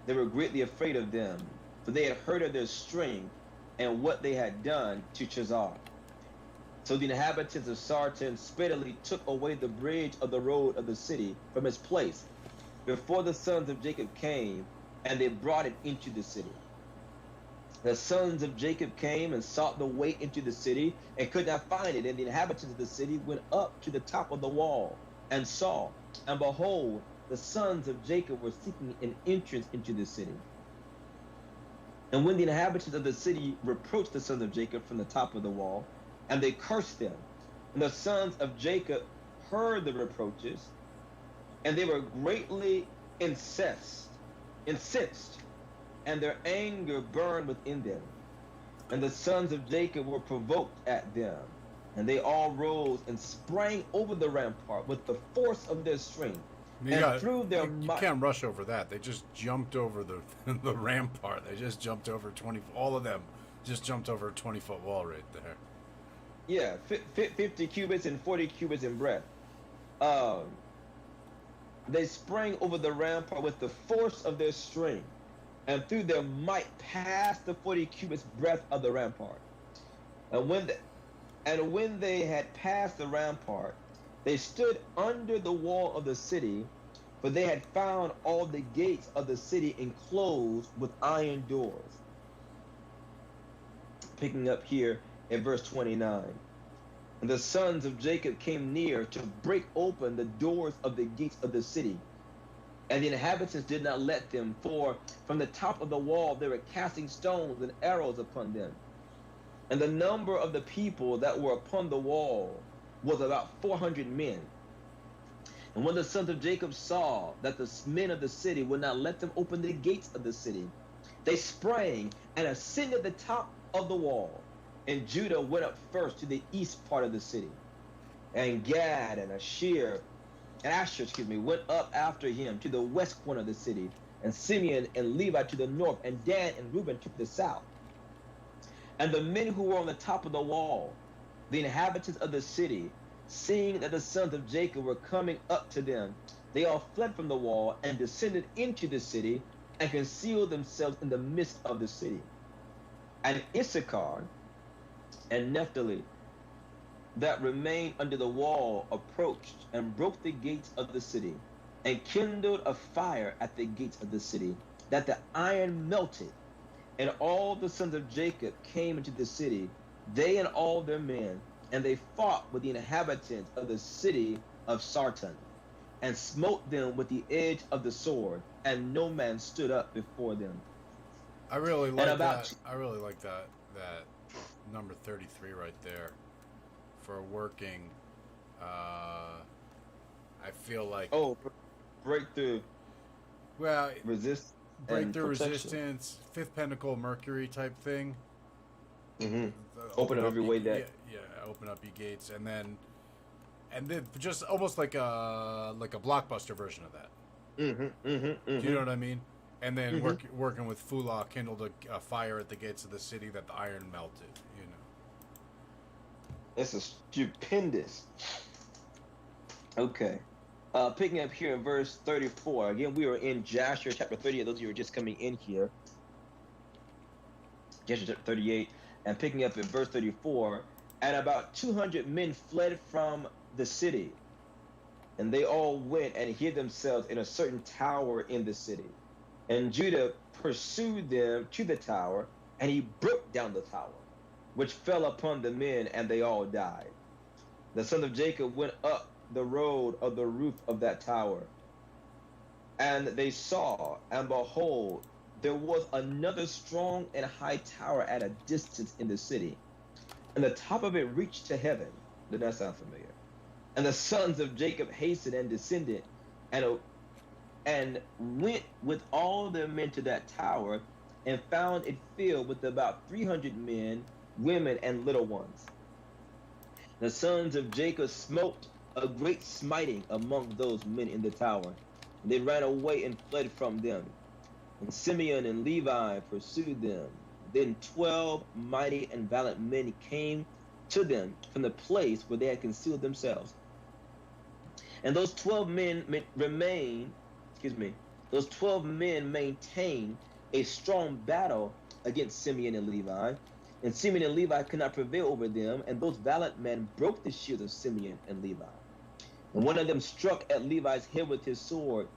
they were greatly afraid of them, for they had heard of their strength and what they had done to Chazar. So the inhabitants of Sarton speedily took away the bridge of the road of the city from its place before the sons of Jacob came, and they brought it into the city. The sons of Jacob came and sought the way into the city and could not find it. And the inhabitants of the city went up to the top of the wall and saw, and behold, the sons of Jacob were seeking an entrance into the city. And when the inhabitants of the city reproached the sons of Jacob from the top of the wall, and they cursed them, and the sons of Jacob heard the reproaches, and they were greatly incensed, and their anger burned within them. And the sons of Jacob were provoked at them, and they all rose and sprang over the rampart with the force of their strength, through their might. You can't rush over that. They just jumped over the the rampart. They just jumped over 20. All of them just jumped over a 20-foot wall right there. Yeah, 50 cubits and 40 cubits in breadth. They sprang over the rampart with the force of their strength, and through their might past the 40 cubits breadth of the rampart. And when they had passed the rampart, they stood under the wall of the city, for they had found all the gates of the city enclosed with iron doors. Picking up here in verse 29. And the sons of Jacob came near to break open the doors of the gates of the city. And the inhabitants did not let them, for from the top of the wall they were casting stones and arrows upon them. And the number of the people that were upon the wall was about 400 men. And when the sons of Jacob saw that the men of the city would not let them open the gates of the city, they sprang and ascended the top of the wall. And Judah went up first to the east part of the city. And Gad and Asher went up after him to the west corner of the city. And Simeon and Levi to the north, and Dan and Reuben to the south. And the men who were on the top of the wall, the inhabitants of the city, seeing that the sons of Jacob were coming up to them, they all fled from the wall and descended into the city and concealed themselves in the midst of the city. And Issachar and Naphtali that remained under the wall approached and broke the gates of the city and kindled a fire at the gates of the city, that the iron melted. And all the sons of Jacob came into the city, they and all their men, and they fought with the inhabitants of the city of Sarton, and smote them with the edge of the sword, and no man stood up before them. I really like that. I really like that number 33 right there for working. I feel like breakthrough. Well, breakthrough protection. resistance, fifth pentacle Mercury type thing. Mm-hmm. Open up every way that. Yeah, open up your gates, and then just almost like a blockbuster version of that. Mm-hmm. Do you know what I mean? And then Hmm. working with Fula kindled a fire at the gates of the city that the iron melted. You know. It's a stupendous. Okay. Picking up here in verse 34. Again, we are in Jasher chapter 38. Those of you who are just coming in here, Jasher chapter 38, and picking up at verse 34. And about 200 men fled from the city, and they all went and hid themselves in a certain tower in the city. And Judah pursued them to the tower, and he broke down the tower, which fell upon the men, and they all died. The sons of Jacob went up the road of the roof of that tower, and they saw, and behold, there was another strong and high tower at a distance in the city, and the top of it reached to heaven. Does that sound familiar? And the sons of Jacob hastened and descended, and went with all their men to that tower, and found it filled with about 300 men, women, and little ones. The sons of Jacob smote a great smiting among those men in the tower. And they ran away and fled from them. And Simeon and Levi pursued them. Then 12 mighty and valiant men came to them from the place where they had concealed themselves. And those 12 men those 12 men maintained a strong battle against Simeon and Levi. And Simeon and Levi could not prevail over them, and those valiant men broke the shields of Simeon and Levi. And one of them struck at Levi's head with his sword,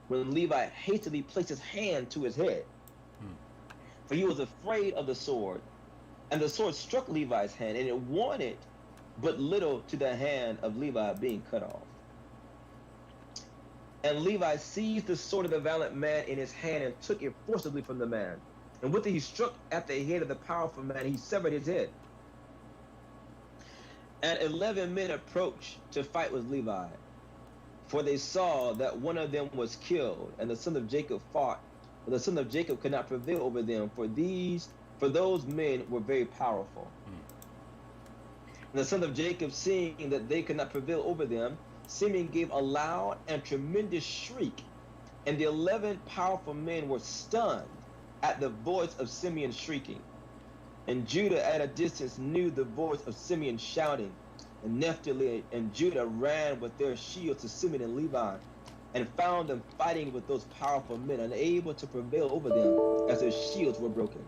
when Levi hastily placed his hand to his head. For he was afraid of the sword. And the sword struck Levi's hand, and it wanted but little to the hand of Levi being cut off. And Levi seized the sword of the valiant man in his hand and took it forcibly from the man. And with it he struck at the head of the powerful man, he severed his head. And 11 men approached to fight with Levi, for they saw that one of them was killed, and the son of Jacob fought, but the son of Jacob could not prevail over them, for those men were very powerful. And the son of Jacob, seeing that they could not prevail over them, Simeon gave a loud and tremendous shriek, and the 11 powerful men were stunned at the voice of Simeon shrieking. And Judah at a distance knew the voice of Simeon shouting, and Naphtali and Judah ran with their shields to Simeon and Levi, and found them fighting with those powerful men, unable to prevail over them, as their shields were broken.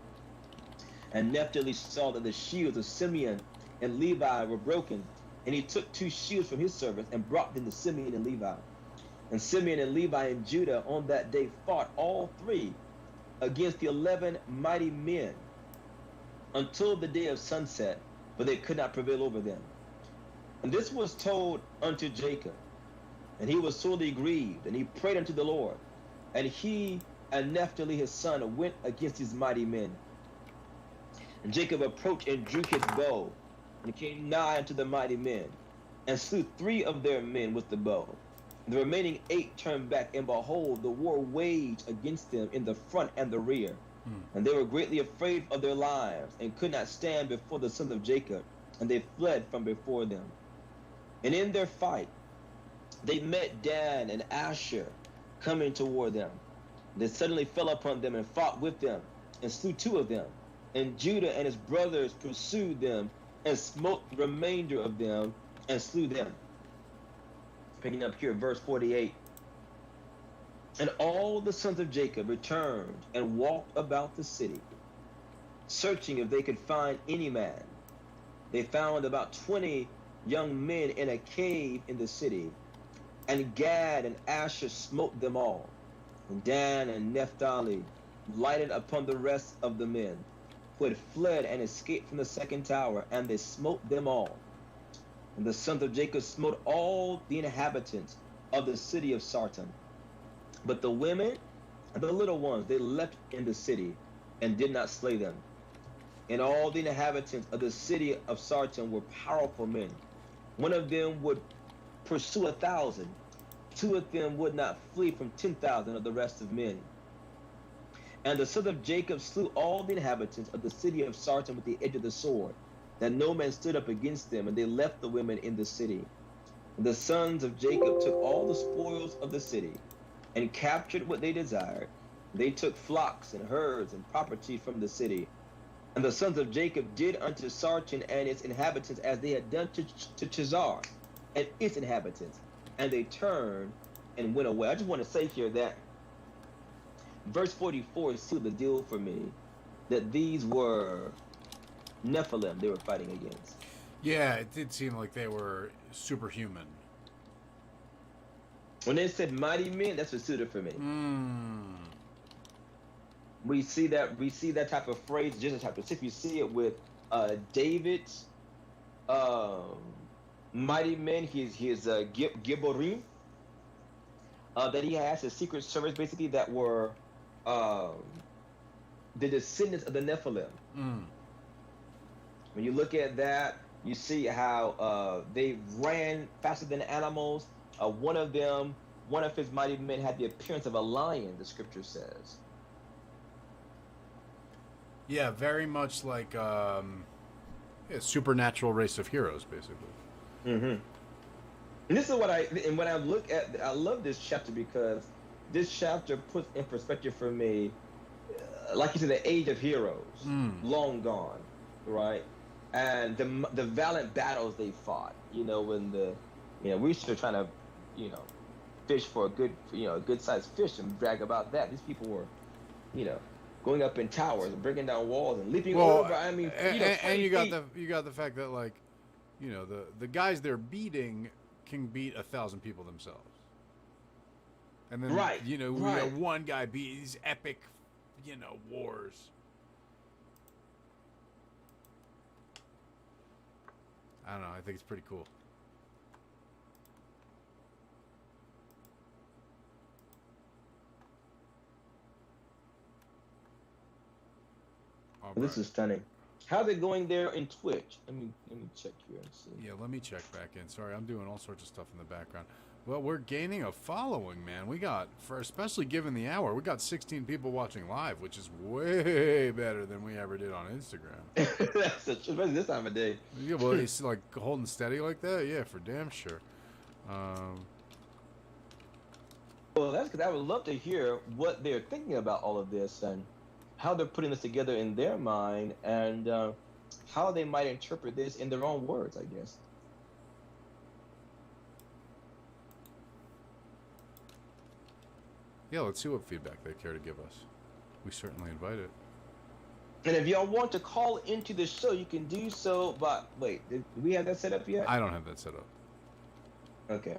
And Naphtali saw that the shields of Simeon and Levi were broken, and he took 2 shields from his servants and brought them to Simeon and Levi. And Simeon and Levi and Judah on that day fought all 3 against the 11 mighty men until the day of sunset, but they could not prevail over them. And this was told unto Jacob, and he was sorely grieved, and he prayed unto the Lord. And he and Naphtali his son went against these mighty men. And Jacob approached and drew his bow, and came nigh unto the mighty men, and slew 3 of their men with the bow. The remaining 8 turned back, and behold, the war waged against them in the front and the rear. And they were greatly afraid of their lives, and could not stand before the sons of Jacob, and they fled from before them. And in their fight, they met Dan and Asher coming toward them. They suddenly fell upon them and fought with them, and slew 2 of them. And Judah and his brothers pursued them, and smote the remainder of them, and slew them. Picking up here, verse 48. And all the sons of Jacob returned and walked about the city, searching if they could find any man. They found about 20 young men in a cave in the city, and Gad and Asher smote them all. And Dan and Naphtali lighted upon the rest of the men who had fled and escaped from the second tower, and they smote them all. And the sons of Jacob smote all the inhabitants of the city of Sarton. But the women and the little ones they left in the city, and did not slay them. And all the inhabitants of the city of Sarton were powerful men. One of them would pursue 1,000. 2 of them would not flee from 10,000 of the rest of men. And the sons of Jacob slew all the inhabitants of the city of Sarton with the edge of the sword, that no man stood up against them, and they left the women in the city. And the sons of Jacob took all the spoils of the city, and captured what they desired, They took flocks and herds and property from the city. And the sons of Jacob did unto Sartan and its inhabitants as they had done to Chazar and its inhabitants. And they turned and went away. I just want to say here that verse 44 sealed the deal for me that these were Nephilim they were fighting against. Yeah, it did seem like they were superhuman. When they said mighty men, that's what suited for me. We see that type of phrase, Genesis chapter 6. You see it with David's mighty men, his Gibborim, that he has his secret service basically that were the descendants of the Nephilim. When you look at that, you see how they ran faster than animals. One of his mighty men had the appearance of a lion, the scripture says. Yeah, very much like a supernatural race of heroes, basically. And this is what when I look at, I love this chapter because this chapter puts in perspective for me, like you said, the age of heroes, long gone, right? And the valiant battles they fought. When we used to trying to, fish for a good sized fish and brag about that. These people were, going up in towers and breaking down walls and leaping over. I mean, and you got the fact that, like, the guys they're beating can beat 1,000 people themselves. And then we have one guy beat these epic, wars. I don't know. I think it's pretty cool. This is stunning. How's it going there in Twitch? Let me check here and see. Yeah, let me check back in. Sorry, I'm doing all sorts of stuff in the background. Well, we're gaining a following, man. We got, especially given the hour, we got 16 people watching live, which is way better than we ever did on Instagram. That's especially this time of day. Yeah, well, it's like holding steady like that. Yeah, for damn sure. Well, that's because I would love to hear what they're thinking about all of this and how they're putting this together in their mind and how they might interpret this in their own words, I guess. Yeah, let's see what feedback they care to give us. We certainly invite it. And if y'all want to call into the show, you can do so by... Wait, do we have that set up yet? I don't have that set up. Okay.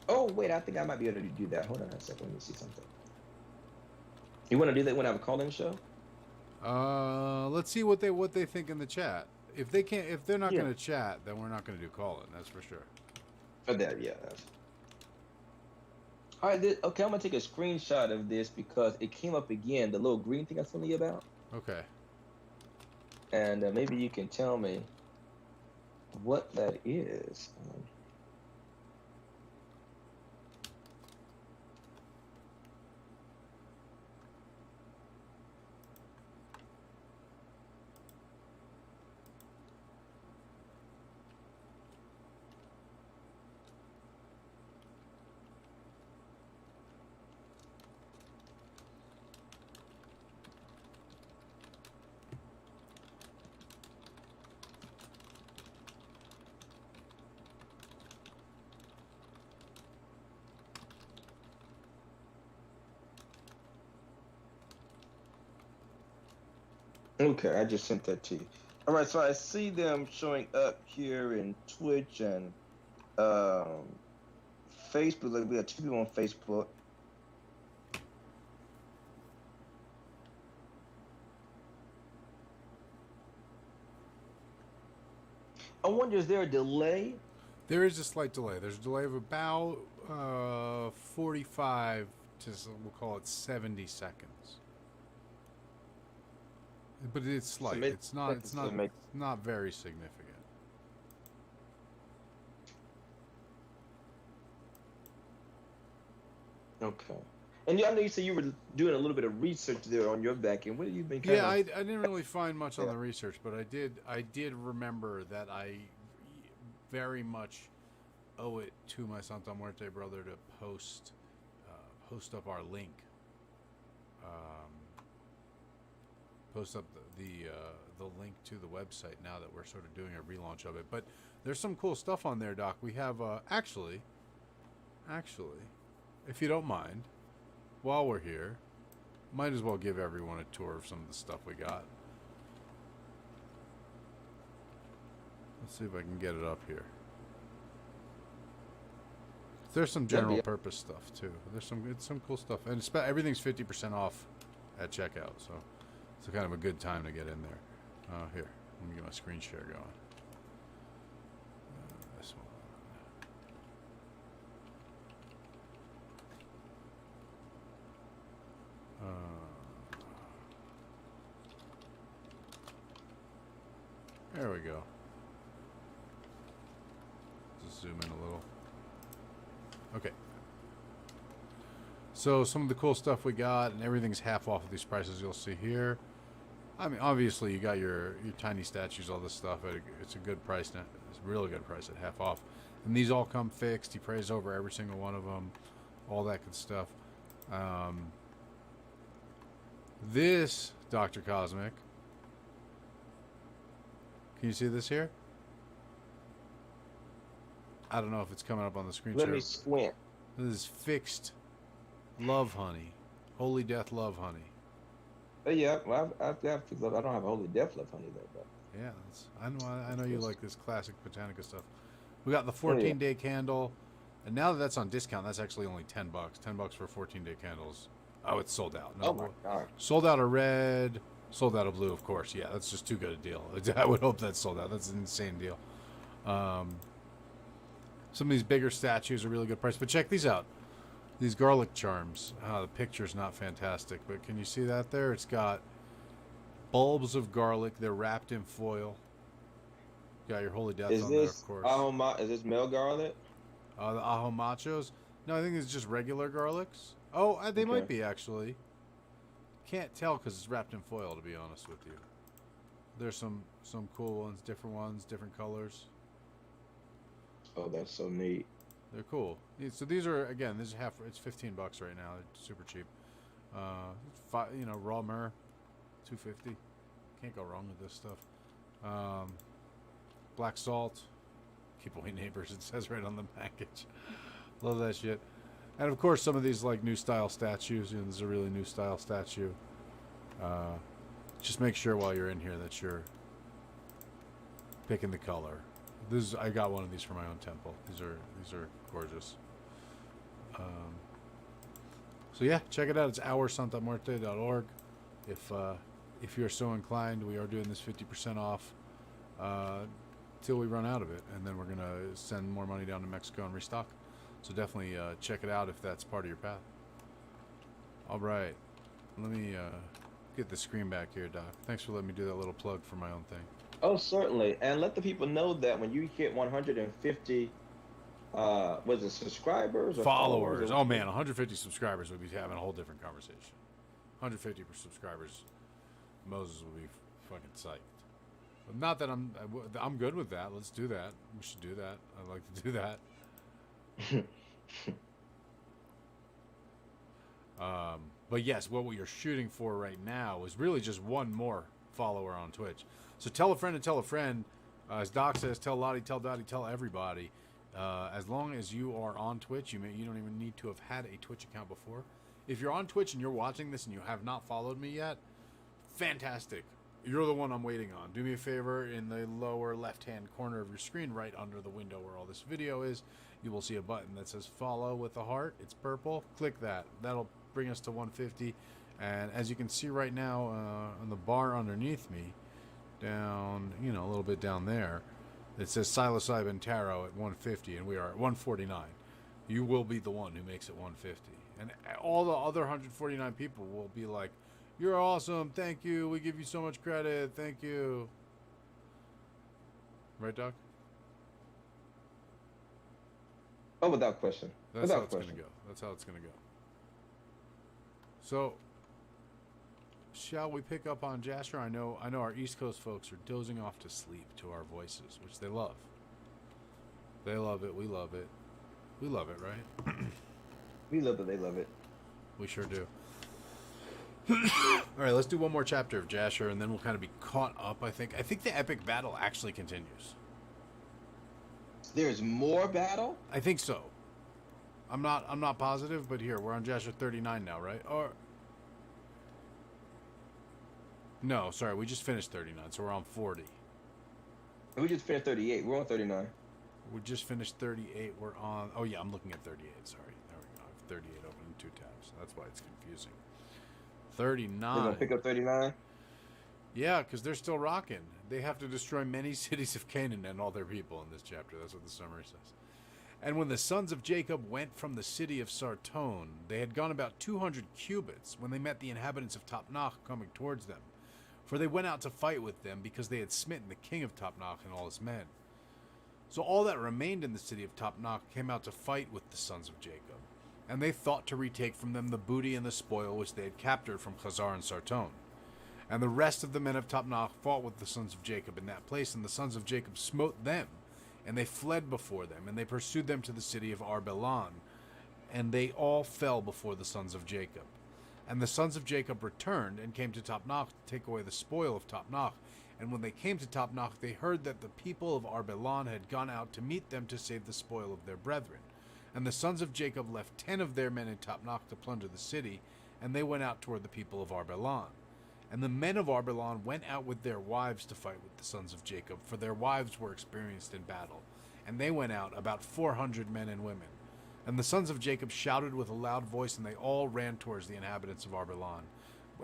Oh, wait, I think I might be able to do that. Hold on a second. Let me see something. You want to do that when I have a call-in show? Let's see what they think in the chat. If they're not going to chat, then we're not going to do call-in. That's for sure. For that, yeah. All right, okay, I'm going to take a screenshot of this because it came up again, the little green thing I was telling you about. Okay. And maybe you can tell me what that is. Okay, I just sent that to you. All right, so I see them showing up here in Twitch and Facebook. Like we have 2 people on Facebook. I wonder, is there a delay? There is a slight delay. There's a delay of about 45 to, we'll call it 70 seconds. But it's slight. It's not very significant. Okay. And I know you said you were doing a little bit of research there on your back end. What have you been kind Yeah, of? I didn't really find much on Yeah. the research, but I did remember that I very much owe it to my Santa Muerte brother to post up our link, um, post up the link to the website now that we're sort of doing a relaunch of it. But there's some cool stuff on there, Doc. We have actually, if you don't mind, while we're here, might as well give everyone a tour of some of the stuff we got. Let's see if I can get it up here. There's some general purpose stuff too. It's some cool stuff, and everything's 50% off at checkout. So it's kind of a good time to get in there. Here, let me get my screen share going. This one. There we go. Just zoom in a little. Okay. So some of the cool stuff we got, and everything's half off of these prices you'll see here. I mean, obviously you got your tiny statues, all this stuff. It's a good price now. It's a really good price at half off. And these all come fixed. He prays over every single one of them. All that good stuff. This, Dr. Khozmiq. Can you see this here? I don't know if it's coming up on the screen. Let me squint. This is fixed love honey. Holy Death love honey. Yeah, well, I don't have Holy Death love honey though, but Yeah, I know you like this classic Botanica stuff. We got the 14-day candle, and now that that's on discount, that's actually only $10. $10 for 14-day candles. Oh, it's sold out. No, oh my god, sold out of red, sold out of blue, of course. Yeah, that's just too good a deal. I would hope that's sold out. That's an insane deal. Some of these bigger statues are really good price, but check these out. These garlic charms. The picture's not fantastic, but can you see that there? It's got bulbs of garlic. They're wrapped in foil. Got your Holy Death on there, of course. Is this male garlic? The ajo machos. No, I think it's just regular garlics. Oh, they might be, actually. Can't tell because it's wrapped in foil, to be honest with you. There's some cool ones, different colors. Oh, that's so neat. They're cool. So these are, again, this is it's $15 right now. They're super cheap. Raw myrrh, $2.50. Can't go wrong with this stuff. Black salt, keep away neighbors. It says right on the package. Love that shit. And of course, some of these like new style statues. This is a really new style statue. Just make sure while you're in here that you're picking the color. I got one of these for my own temple. These are gorgeous. So yeah, check it out. It's oursantamuerte.org. If you're so inclined, we are doing this 50% off till we run out of it, and then we're gonna send more money down to Mexico and restock. So definitely check it out if that's part of your path. All right, let me get the screen back here, Doc. Thanks for letting me do that little plug for my own thing. Oh, certainly. And let the people know that when you hit 150, was it subscribers or followers? Oh man, 150 subscribers, we'd be having a whole different conversation. 150 subscribers, Moses will be fucking psyched. But not that I'm good with that. Let's do that. We should do that. I'd like to do that. But yes, what we are shooting for right now is really just one more follower on Twitch. So tell a friend and tell a friend. As Doc says, tell Lottie, tell Dottie, tell everybody. As long as you are on Twitch, you don't even need to have had a Twitch account before. If you're on Twitch and you're watching this and you have not followed me yet, fantastic. You're the one I'm waiting on. Do me a favor, in the lower left-hand corner of your screen, right under the window where all this video is, you will see a button that says follow with a heart. It's purple. Click that. That'll bring us to 150. And as you can see right now on the bar underneath me, down, a little bit down there, it says psilocybin tarot at 150, and we are at 149. You will be the one who makes it 150. And all the other 149 people will be like, you're awesome, thank you, we give you so much credit, thank you. Right, Doc? Oh, without question. That's how it's going to go. That's how it's going to go. So, shall we pick up on Jasher? I know our East Coast folks are dozing off to sleep to our voices, which they love. They love it. We love it. We love it, right? We love it. They love it. We sure do. All right, let's do one more chapter of Jasher, and then we'll kind of be caught up. I think the epic battle actually continues. There's more battle. I think so. I'm not positive, but here we're on Jasher 39 now, right? Or no, sorry, we just finished 39, so we're on 40. We just finished 38. We're on 39. We just finished 38. We're on. Oh yeah, I'm looking at 38. Sorry, there we go. I have 38 open in 2 tabs. That's why it's confusing. 39. We're gonna pick up 39. Yeah, because they're still rocking. They have to destroy many cities of Canaan and all their people in this chapter. That's what the summary says. And when the sons of Jacob went from the city of Sartone, they had gone about 200 cubits when they met the inhabitants of Tapnach coming towards them. For they went out to fight with them because they had smitten the king of Tapnach and all his men. So all that remained in the city of Tapnach came out to fight with the sons of Jacob. And they thought to retake from them the booty and the spoil which they had captured from Khazar and Sartone. And the rest of the men of Tapnach fought with the sons of Jacob in that place, and the sons of Jacob smote them, and they fled before them, and they pursued them to the city of Arbelan, and they all fell before the sons of Jacob. And the sons of Jacob returned and came to Tapnach to take away the spoil of Tapnach. And when they came to Tapnach, they heard that the people of Arbelan had gone out to meet them to save the spoil of their brethren. And the sons of Jacob left 10 of their men in Tapnach to plunder the city, and they went out toward the people of Arbelan. And the men of Arbelan went out with their wives to fight with the sons of Jacob, for their wives were experienced in battle. And they went out, about 400 men and women. And the sons of Jacob shouted with a loud voice, and they all ran towards the inhabitants of Arbelan,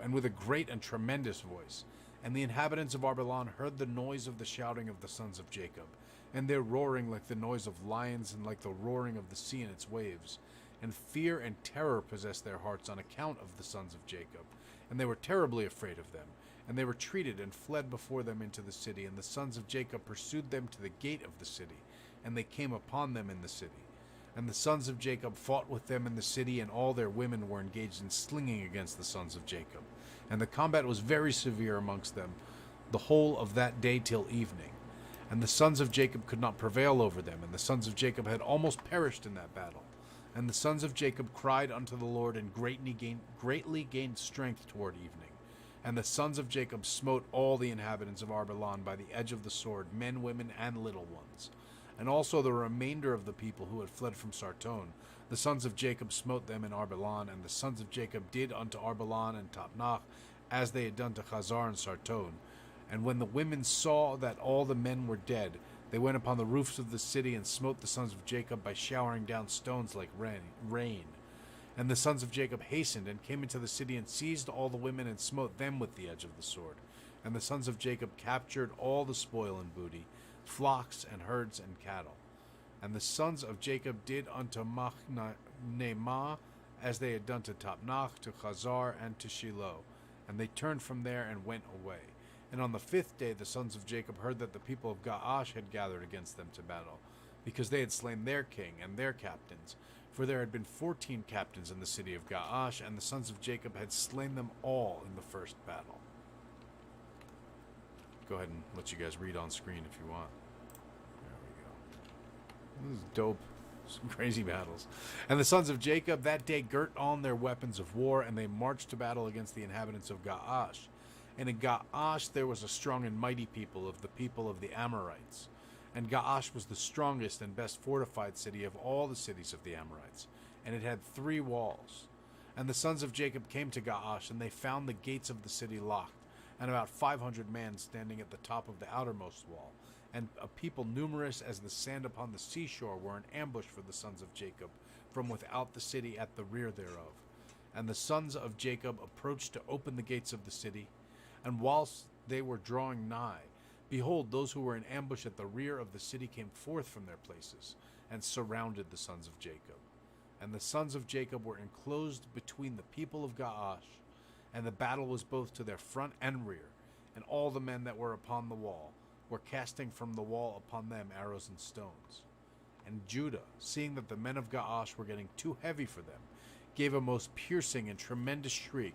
and with a great and tremendous voice. And the inhabitants of Arbelan heard the noise of the shouting of the sons of Jacob, and their roaring like the noise of lions, and like the roaring of the sea in its waves. And fear and terror possessed their hearts on account of the sons of Jacob. And they were terribly afraid of them. And they retreated and fled before them into the city. And the sons of Jacob pursued them to the gate of the city. And they came upon them in the city. And the sons of Jacob fought with them in the city, and all their women were engaged in slinging against the sons of Jacob. And the combat was very severe amongst them, the whole of that day till evening. And the sons of Jacob could not prevail over them, and the sons of Jacob had almost perished in that battle. And the sons of Jacob cried unto the Lord, and greatly gained strength toward evening. And the sons of Jacob smote all the inhabitants of Arbelan by the edge of the sword, men, women, and little ones. And also the remainder of the people who had fled from Sartone. The sons of Jacob smote them in Arbelan, and the sons of Jacob did unto Arbelan and Tapnach as they had done to Khazar and Sartone. And when the women saw that all the men were dead, they went upon the roofs of the city and smote the sons of Jacob by showering down stones like rain. And the sons of Jacob hastened and came into the city and seized all the women and smote them with the edge of the sword. And the sons of Jacob captured all the spoil and booty, flocks and herds and cattle. And the sons of Jacob did unto Machnema as they had done to Tapnach, to Khazar, and to Shiloh. And they turned from there and went away. And on the 5th day the sons of Jacob heard that the people of Gaash had gathered against them to battle, because they had slain their king and their captains. For there had been 14 captains in the city of Gaash, and the sons of Jacob had slain them all in the first battle. Go ahead and let you guys read on screen if you want. There we go. This is dope. Some crazy battles. And the sons of Jacob that day girt on their weapons of war, and they marched to battle against the inhabitants of Gaash. And in Gaash there was a strong and mighty people of the Amorites. And Gaash was the strongest and best fortified city of all the cities of the Amorites. And it had 3 walls. And the sons of Jacob came to Gaash, and they found the gates of the city locked, and about 500 men standing at the top of the outermost wall. And a people numerous as the sand upon the seashore were in ambush for the sons of Jacob, from without the city at the rear thereof. And the sons of Jacob approached to open the gates of the city. And whilst they were drawing nigh, behold, those who were in ambush at the rear of the city came forth from their places, and surrounded the sons of Jacob. And the sons of Jacob were enclosed between the people of Gaash, and the battle was both to their front and rear. And all the men that were upon the wall were casting from the wall upon them arrows and stones. And Judah, seeing that the men of Gaash were getting too heavy for them, gave a most piercing and tremendous shriek,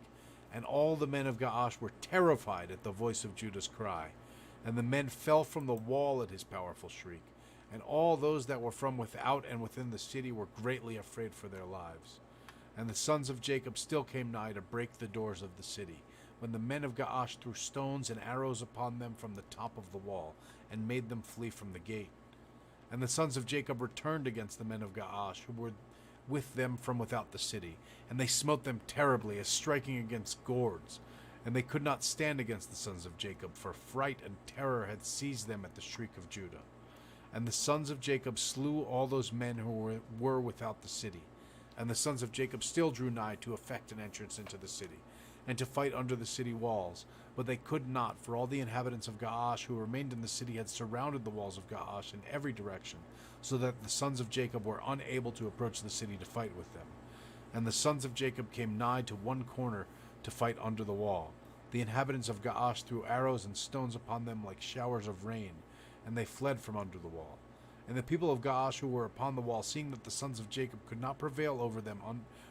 and all the men of Gaash were terrified at the voice of Judah's cry. And the men fell from the wall at his powerful shriek, and all those that were from without and within the city were greatly afraid for their lives. And the sons of Jacob still came nigh to break the doors of the city, when the men of Gaash threw stones and arrows upon them from the top of the wall, and made them flee from the gate. And the sons of Jacob returned against the men of Gaash, who were with them from without the city, and they smote them terribly, as striking against gourds. And they could not stand against the sons of Jacob, for fright and terror had seized them at the shriek of Judah. And the sons of Jacob slew all those men who were without the city. And the sons of Jacob still drew nigh to effect an entrance into the city, and to fight under the city walls. But they could not, for all the inhabitants of Gaash who remained in the city had surrounded the walls of Gaash in every direction, so that the sons of Jacob were unable to approach the city to fight with them. And the sons of Jacob came nigh to one corner to fight under the wall. The inhabitants of Gaash threw arrows and stones upon them like showers of rain, and they fled from under the wall. And the people of Gaash who were upon the wall, seeing that the sons of Jacob could not prevail over them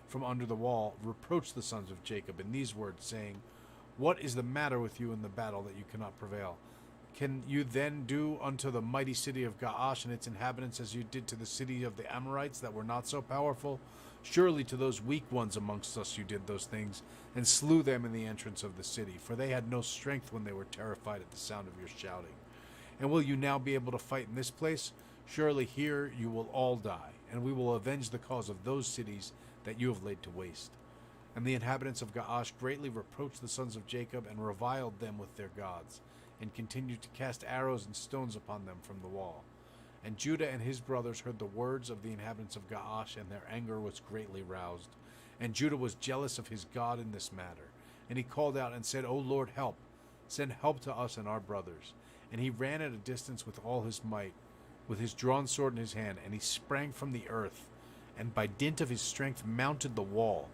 from under the wall, reproached the sons of Jacob in these words, saying, What is the matter with you in the battle, that you cannot prevail? Can you then do unto the mighty city of Gaash and its inhabitants as you did to the city of the Amorites that were not so powerful? Surely to those weak ones amongst us you did those things, and slew them in the entrance of the city, for they had no strength when they were terrified at the sound of your shouting. And will you now be able to fight in this place? Surely here you will all die, and we will avenge the cause of those cities that you have laid to waste. And the inhabitants of Gaash greatly reproached the sons of Jacob, and reviled them with their gods, and continued to cast arrows and stones upon them from the wall. And Judah and his brothers heard the words of the inhabitants of Gaash, and their anger was greatly roused. And Judah was jealous of his God in this matter. And he called out and said, O Lord, help! Send help to us and our brothers. And he ran at a distance with all his might, with his drawn sword in his hand, and he sprang from the earth, and by dint of his strength mounted the wall,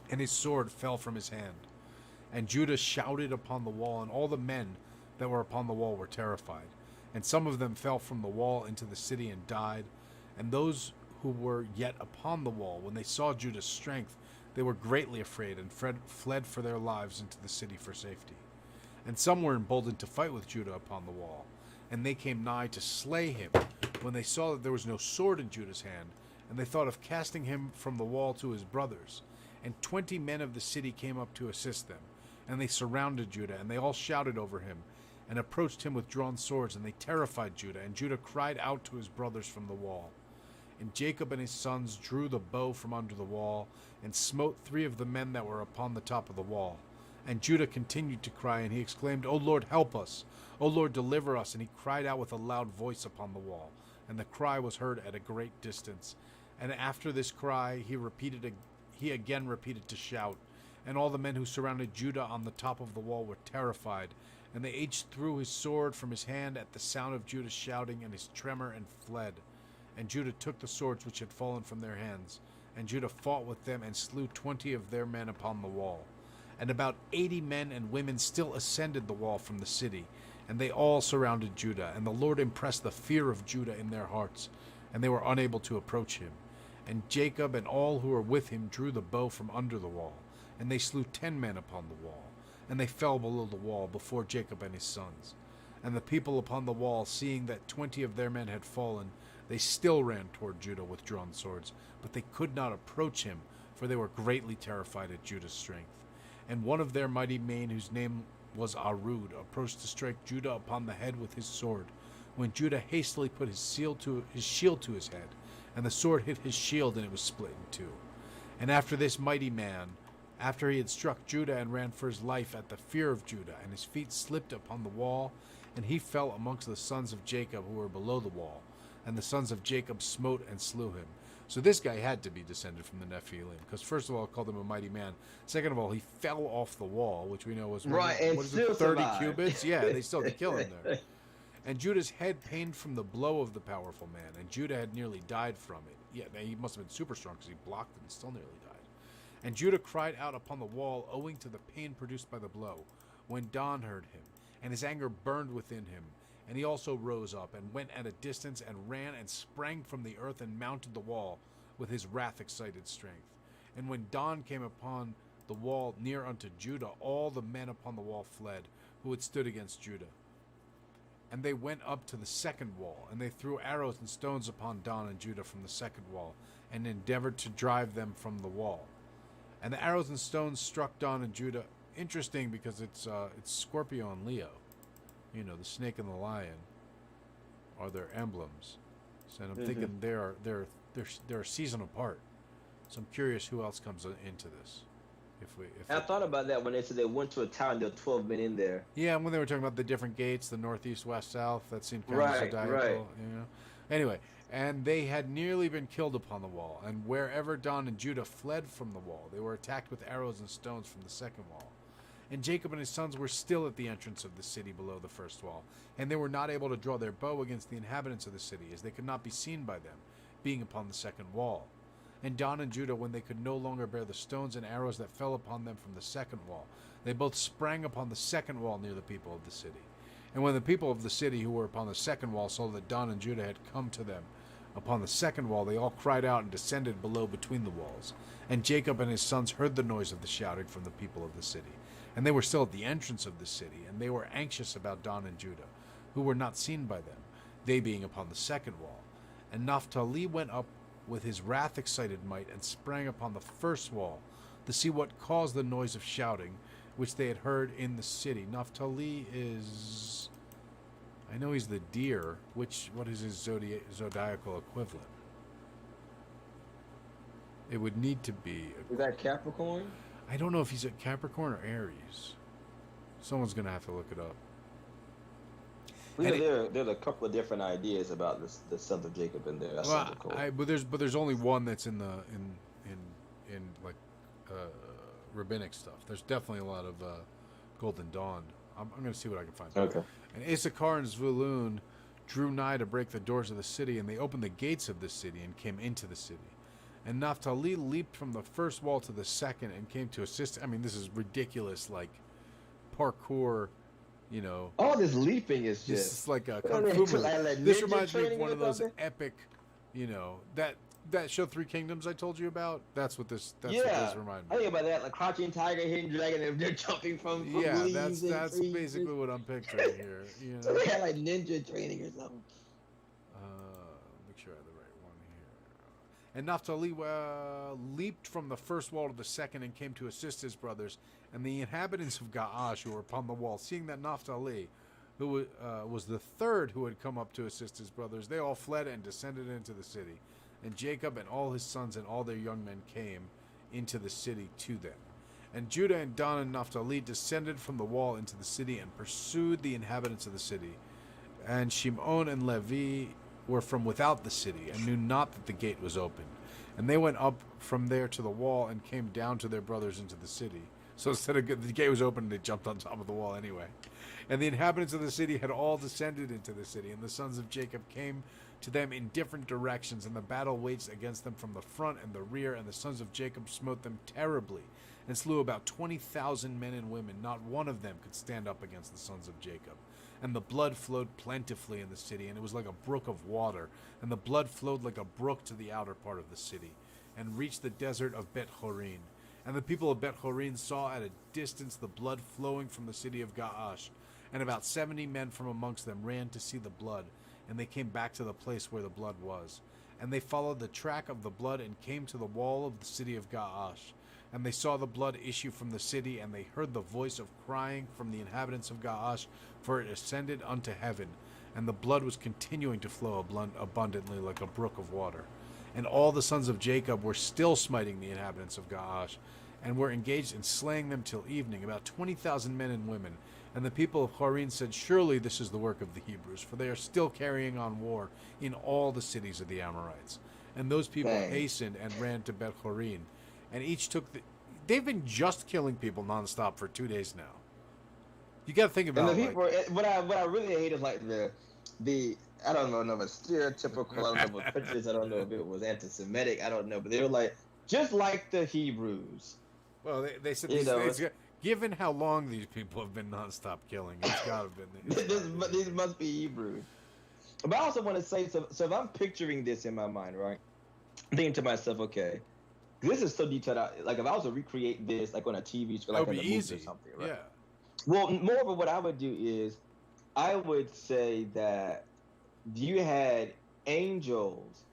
and his sword fell from his hand. And Judah shouted upon the wall, and all the men that were upon the wall were terrified. And some of them fell from the wall into the city and died. And those who were yet upon the wall, when they saw Judah's strength, they were greatly afraid, and fled for their lives into the city for safety. And some were emboldened to fight with Judah upon the wall, and they came nigh to slay him, when they saw that there was no sword in Judah's hand, and they thought of casting him from the wall to his brothers. And 20 men of the city came up to assist them, and they surrounded Judah, and they all shouted over him, and approached him with drawn swords, and they terrified Judah. And Judah cried out to his brothers from the wall. And Jacob and his sons drew the bow from under the wall, and smote 3 of the men that were upon the top of the wall. And Judah continued to cry, and he exclaimed, O Lord, help us! O Lord, deliver us! And he cried out with a loud voice upon the wall, and the cry was heard at a great distance. And after this cry he again repeated to shout. And all the men who surrounded Judah on the top of the wall were terrified, and they each threw his sword from his hand at the sound of Judah's shouting and his tremor, and fled. And Judah took the swords which had fallen from their hands, and Judah fought with them, and slew 20 of their men upon the wall. And about 80 men and women still ascended the wall from the city, and they all surrounded Judah. And the Lord impressed the fear of Judah in their hearts, and they were unable to approach him. And Jacob and all who were with him drew the bow from under the wall, and they slew 10 men upon the wall, and they fell below the wall before Jacob and his sons. And the people upon the wall, seeing that 20 of their men had fallen, they still ran toward Judah with drawn swords, but they could not approach him, for they were greatly terrified at Judah's strength. And one of their mighty men, whose name was Arud, approached to strike Judah upon the head with his sword, when Judah hastily put his shield to his head, and the sword hit his shield, and it was split in two. And after this mighty man, after he had struck Judah and ran for his life at the fear of Judah, and his feet slipped upon the wall, and he fell amongst the sons of Jacob who were below the wall, and the sons of Jacob smote and slew him. So this guy had to be descended from the Nephilim, because first of all, it called him a mighty man. Second of all, he fell off the wall, which we know was Right, and what is still it, 30 survived. cubits? Yeah, they still could kill him there. And Judah's head pained from the blow of the powerful man, and Judah had nearly died from it. Yeah, he must have been super strong, because he blocked it and still nearly died. And Judah cried out upon the wall, owing to the pain produced by the blow, when Don heard him, and his anger burned within him. And he also rose up, and went at a distance, and ran, and sprang from the earth, and mounted the wall, with his wrath-excited strength. And when dawn came upon the wall near unto Judah, all the men upon the wall fled, who had stood against Judah. And they went up to the second wall, and they threw arrows and stones upon Dan and Judah from the second wall, and endeavored to drive them from the wall. And the arrows and stones struck Dan and Judah. Interesting, because it's Scorpio and Leo. You know, the snake and the lion are their emblems. So I'm thinking they're a season apart. So I'm curious who else comes into this. I thought about that when they said they went to a town, there were 12 men in there. Yeah, when they were talking about the different gates, the northeast, west, south, that seemed kind of zodiacal. Right. You know? Anyway, and they had nearly been killed upon the wall, and wherever Dan and Judah fled from the wall, they were attacked with arrows and stones from the second wall. And Jacob and his sons were still at the entrance of the city below the first wall, and they were not able to draw their bow against the inhabitants of the city, as they could not be seen by them, being upon the second wall. And Dan and Judah, when they could no longer bear the stones and arrows that fell upon them from the second wall, they both sprang upon the second wall near the people of the city. And when the people of the city who were upon the second wall saw that Dan and Judah had come to them upon the second wall, they all cried out and descended below between the walls. And Jacob and his sons heard the noise of the shouting from the people of the city. And they were still at the entrance of the city, and they were anxious about Dan and Judah, who were not seen by them, they being upon the second wall. And Naphtali went up with his wrath-excited might, and sprang upon the first wall, to see what caused the noise of shouting, which they had heard in the city. Naphtali is... I know he's the deer. What is his zodiacal equivalent? It would need to be... Is that Capricorn? I don't know if he's a Capricorn or Aries. Someone's going to have to look it up. There's a couple of different ideas about the sons of Jacob in there. That's cool. But there's only one that's in rabbinic stuff. There's definitely a lot of Golden Dawn. I'm going to see what I can find. Okay. And Issachar and Zvulun drew nigh to break the doors of the city, and they opened the gates of the city and came into the city. And Naphtali leaped from the first wall to the second and came to assist. I mean, this is ridiculous, like parkour. You know, all this leaping is just... This is like a kung fu movie. This reminds me of one of those epic, you know, that show Three Kingdoms I told you about. That's what this reminds me. I think about that, like Crouching Tiger, Hidden Dragon, and they're jumping from yeah, leaves that's basically what I'm picturing here. You know? So they had like ninja training or something. Make sure I have the right one here. And Naphtali leaped from the first wall to the second and came to assist his brothers. And the inhabitants of Gaash, who were upon the wall, seeing that Naphtali, who was the third who had come up to assist his brothers, they all fled and descended into the city. And Jacob and all his sons and all their young men came into the city to them. And Judah and Dan and Naphtali descended from the wall into the city and pursued the inhabitants of the city. And Shimon and Levi were from without the city, and knew not that the gate was open. And they went up from there to the wall, and came down to their brothers into the city. So instead of the gate was open, they jumped on top of the wall anyway. And the inhabitants of the city had all descended into the city, and the sons of Jacob came to them in different directions, and the battle waged against them from the front and the rear, and the sons of Jacob smote them terribly, and slew about 20,000 men and women. Not one of them could stand up against the sons of Jacob. And the blood flowed plentifully in the city, and it was like a brook of water, and the blood flowed like a brook to the outer part of the city, and reached the desert of Bet-horin. And the people of Bet-horin saw at a distance the blood flowing from the city of Gaash, and about 70 men from amongst them ran to see the blood, and they came back to the place where the blood was. And they followed the track of the blood and came to the wall of the city of Gaash. And they saw the blood issue from the city, and they heard the voice of crying from the inhabitants of Gaash, for it ascended unto heaven, and the blood was continuing to flow abundantly like a brook of water. And all the sons of Jacob were still smiting the inhabitants of Gaash, and were engaged in slaying them till evening, about 20,000 men and women. And the people of Horin said, surely this is the work of the Hebrews, for they are still carrying on war in all the cities of the Amorites. And those people hastened and ran to Bet-horin, and each took they've been just killing people nonstop for 2 days now. You got to think about and the people. What I really hate is like the I don't know if it's stereotypical. I don't know if it was prejudice. I don't know if it was anti-Semitic. I don't know, but they were like just like the Hebrews. Well, they said these things. Given how long these people have been nonstop killing, it's got to have been. These must be Hebrews. But I also want to say, so if I'm picturing this in my mind, right? I'm thinking to myself, okay, This is so detailed out. Like if I was to recreate this like on a TV show, That like would in be a movie or easy. something, right? Yeah. Well, more of what I would do is I would say that you had angels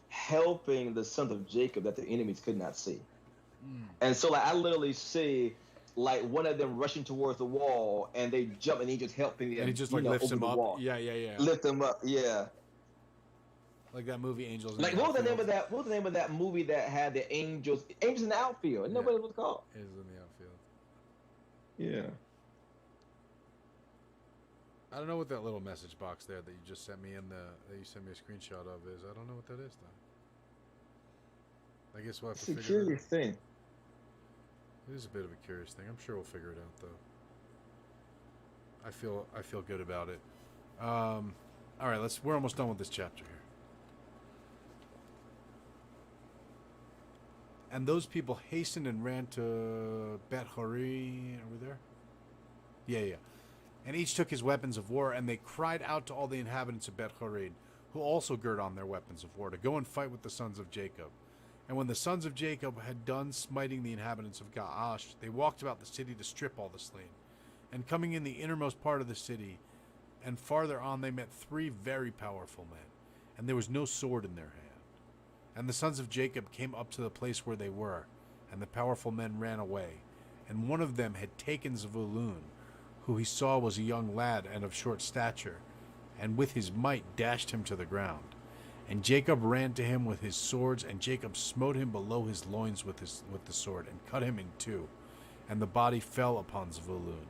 helping the sons of Jacob that the enemies could not see. And so like I literally see like one of them rushing towards the wall and they jump and he just helping And he them, just like lifts over him the up. wall. Yeah, yeah, yeah. Lift them up. Yeah. Like that movie Angels in Like the what was the name Outfield. of that? What was the name of that movie that had the angels? Angels in the outfield. Isn't that Yeah. what it was called? Angels in the Outfield. Yeah. I don't know what that little message box there that you just sent me that you sent me a screenshot of is. I don't know what that is though. I guess we'll have to It's a figure it out. curious thing. It is a bit of a curious thing. I'm sure we'll figure it out though. I feel good about it. All right, we're almost done with this chapter here. And those people hastened and ran to Bet Hori. Are we there? Yeah, yeah. And each took his weapons of war, and they cried out to all the inhabitants of Bet Horid, who also girt on their weapons of war, to go and fight with the sons of Jacob. And when the sons of Jacob had done smiting the inhabitants of Gaash, they walked about the city to strip all the slain. And coming in the innermost part of the city, and farther on, they met 3 very powerful men, and there was no sword in their hand. And the sons of Jacob came up to the place where they were, and the powerful men ran away. And one of them had taken Zvulun, who he saw was a young lad and of short stature, and with his might dashed him to the ground. And Jacob ran to him with his swords, and Jacob smote him below his loins with the sword, and cut him in 2, and the body fell upon Zvulun.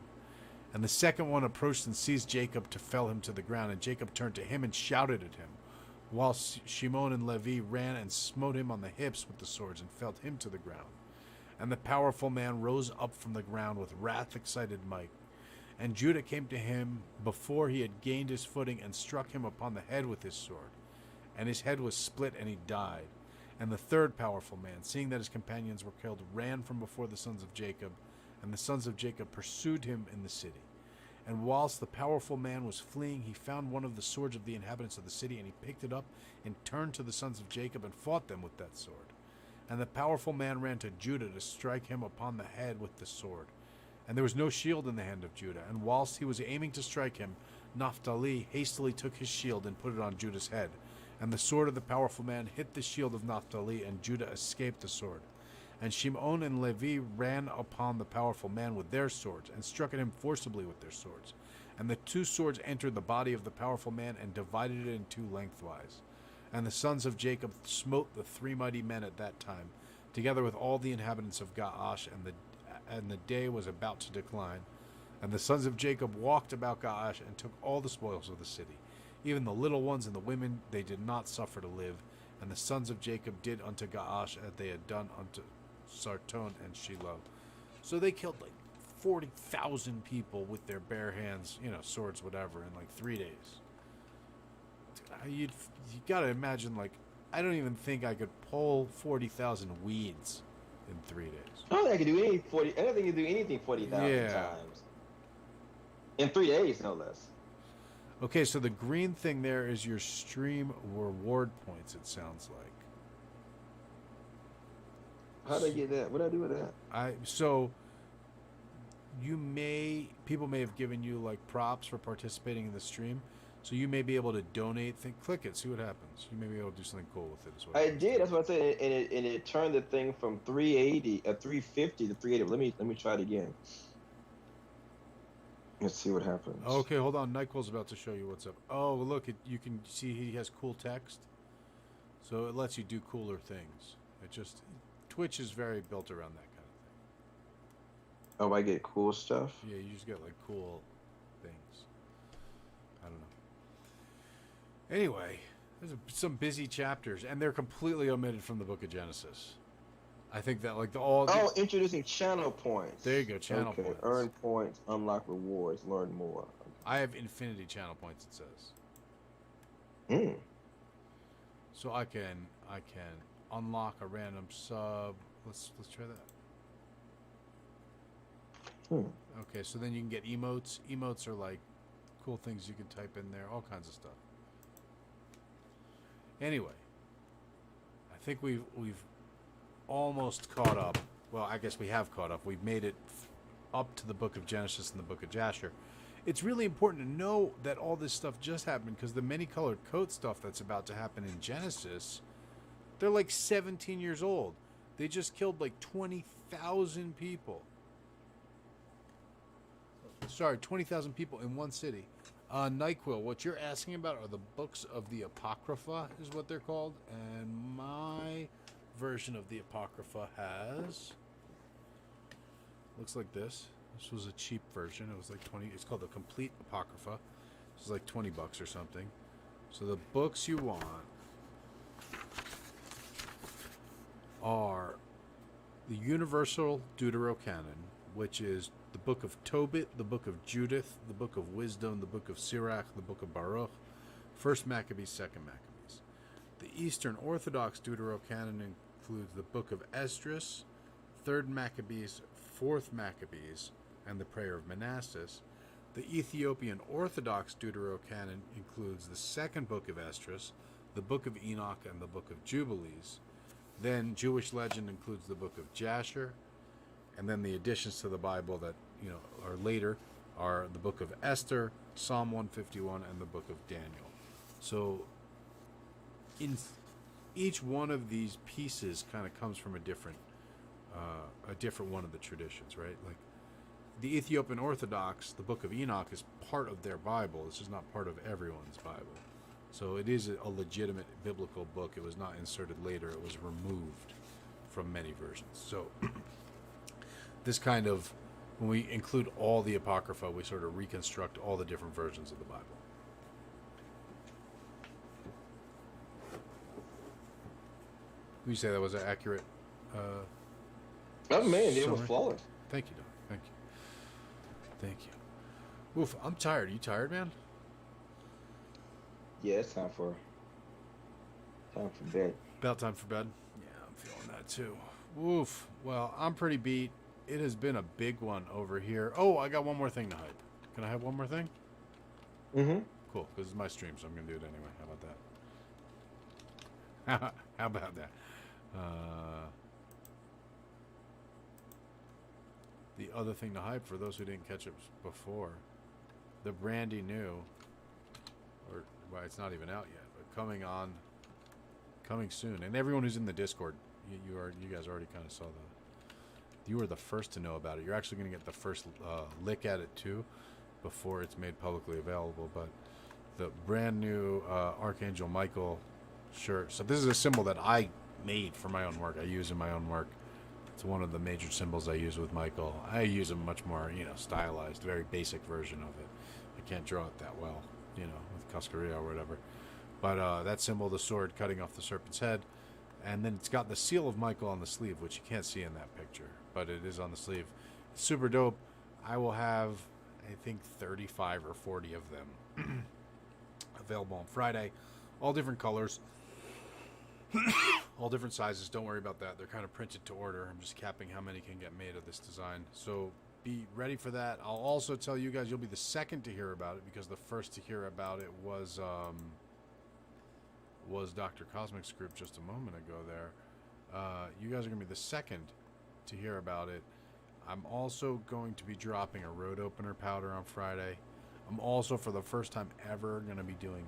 And the second one approached and seized Jacob to fell him to the ground, and Jacob turned to him and shouted at him, while Shimon and Levi ran and smote him on the hips with the swords, and felled him to the ground. And the powerful man rose up from the ground with wrath-excited might. And Judah came to him before he had gained his footing, and struck him upon the head with his sword. And his head was split, and he died. And the third powerful man, seeing that his companions were killed, ran from before the sons of Jacob, and the sons of Jacob pursued him in the city. And whilst the powerful man was fleeing, he found one of the swords of the inhabitants of the city, and he picked it up, and turned to the sons of Jacob, and fought them with that sword. And the powerful man ran to Judah to strike him upon the head with the sword. And there was no shield in the hand of Judah. And whilst he was aiming to strike him, Naphtali hastily took his shield and put it on Judah's head. And the sword of the powerful man hit the shield of Naphtali, and Judah escaped the sword. And Shimon and Levi ran upon the powerful man with their swords, and struck at him forcibly with their swords. And the 2 swords entered the body of the powerful man, and divided it in 2 lengthwise. And the sons of Jacob smote the 3 mighty men at that time, together with all the inhabitants of Gaash, and the day was about to decline. And the sons of Jacob walked about Gaash, and took all the spoils of the city. Even the little ones and the women they did not suffer to live. And the sons of Jacob did unto Gaash as they had done unto Sarton and Shiloh. So they killed like 40,000 people with their bare hands, swords, whatever, in like 3 days. You gotta imagine, like, I don't even think I could pull 40,000 weeds in 3 days. I don't think I could do any 40. I don't think you can do anything 40,000 times in 3 days, no less. Okay, so the green thing there is your stream reward points. It sounds like. How did I get that? What did I do with that? People may have given you like props for participating in the stream, so you may be able to donate. Click it, see what happens. You may be able to do something cool with it. I did. That's what I said, and it turned the thing from 350 to 380. Let me try it again. Let's see what happens. Okay, hold on. Nyquil's about to show you what's up. Oh, look, you can see he has cool text, so it lets you do cooler things. Twitch is very built around that kind of thing. Oh, I get cool stuff? Yeah, you just get like cool things. I don't know. Anyway, there's some busy chapters, and they're completely omitted from the Book of Genesis. I think that like introducing channel points. There you go, channel points. Earn points, unlock rewards, learn more. Okay. I have infinity channel points. It says. So I can unlock a random sub. Let's try that. Okay, so then you can get emotes. Emotes are like cool things you can type in there, all kinds of stuff. Anyway, I think we've almost caught up. Well, I guess we have caught up. We've made it up to the book of Genesis and the book of Jasher. It's really important to know that all this stuff just happened because the many colored coat stuff that's about to happen in Genesis, they're like 17 years old. They just killed like 20,000 people. Sorry, 20,000 people in one city. NyQuil, what you're asking about are the books of the Apocrypha, is what they're called. And my version of the Apocrypha has... looks like this. This was a cheap version. It was like 20. It's called the Complete Apocrypha. This is like $20 or something. So the books you want are the Universal Deuterocanon, which is the book of Tobit, the book of Judith, the book of Wisdom, the book of Sirach, the book of Baruch, First Maccabees, Second Maccabees. The Eastern Orthodox Deuterocanon includes the book of Esdras, Third Maccabees, Fourth Maccabees, and the Prayer of Manassas. The Ethiopian Orthodox Deuterocanon includes the second book of Esdras, the book of Enoch, and the book of Jubilees. Then Jewish legend includes the book of Jasher, and then the additions to the Bible that are later are the book of Esther, Psalm 151, and the book of Daniel. So in each one of these pieces kind of comes from a different one of the traditions, right? Like the Ethiopian Orthodox, the book of Enoch is part of their Bible. This is not part of everyone's Bible. So it is a legitimate biblical book. It was not inserted later. It was removed from many versions. So this kind of, when we include all the Apocrypha, we sort of reconstruct all the different versions of the Bible. Would you say that was an accurate Oh man, it was summary? flawless. Thank you, Doc. Thank you. Thank you. Oof, I'm tired. Are you tired, man? Yeah, it's time for bed. About time for bed? Yeah, I'm feeling that too. Oof. Well, I'm pretty beat. It has been a big one over here. Oh, I got one more thing to hype. Can I have one more thing? Mm-hmm. Cool, because it's my stream, so I'm going to do it anyway. How about that? How about that? The other thing to hype, for those who didn't catch it before, the brandy new, or well, it's not even out yet, but coming soon. And everyone who's in the Discord, you guys already kind of saw you were the first to know about it. You're actually going to get the first lick at it too, before it's made publicly available. But the brand new Archangel Michael shirt. So this is a symbol that I made for my own work. I use in my own work. It's one of the major symbols I use with Michael. I use a much more, stylized, very basic version of it. I can't draw it that well, with Cascaria or whatever. But that symbol, the sword cutting off the serpent's head, and then it's got the seal of Michael on the sleeve, which you can't see in that picture, but it is on the sleeve. It's super dope. I will have, I think, 35 or 40 of them available on Friday. All different colors. All different sizes. Don't worry about that. They're kind of printed to order. I'm just capping how many can get made of this design. So be ready for that. I'll also tell you guys you'll be the second to hear about it, because the first to hear about it was Dr. Khozmiq's group just a moment ago there. You guys are going to be the second to hear about it. I'm also going to be dropping a road opener powder on Friday. I'm also, for the first time ever, going to be doing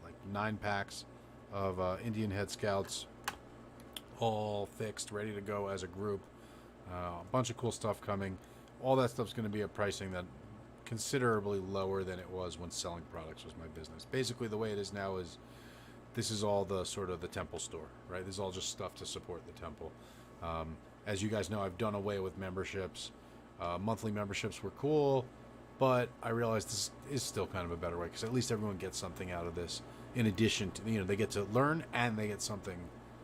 like 9 packs of Indian Head Scouts, all fixed, ready to go as a group. A bunch of cool stuff coming. All that stuff's going to be at pricing that considerably lower than it was when selling products was my business. Basically, the way it is now is this is all the sort of the temple store, right? This is all just stuff to support the temple. As you guys know, I've done away with memberships. Monthly memberships were cool, but I realized this is still kind of a better way, because at least everyone gets something out of this. In addition to, they get to learn and they get something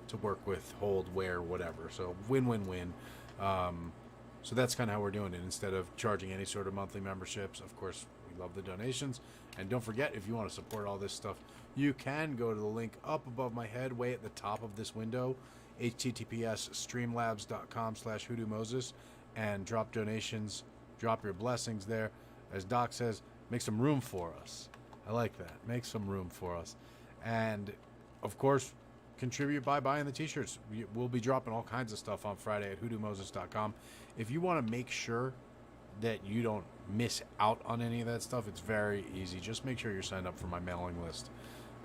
to work with, hold, wear, whatever. So win-win-win. So that's kind of how we're doing it. Instead of charging any sort of monthly memberships, of course, we love the donations. And don't forget, if you want to support all this stuff, you can go to the link up above my head, way at the top of this window, https://streamlabs.com/hoodoo-moses, and drop donations, drop your blessings there. As Doc says, make some room for us. I like that. Make some room for us. And, of course, contribute by buying the t-shirts. We'll be dropping all kinds of stuff on Friday at hoodoomoses.com. If you want to make sure that you don't miss out on any of that stuff, it's very easy. Just make sure you're signed up for my mailing list.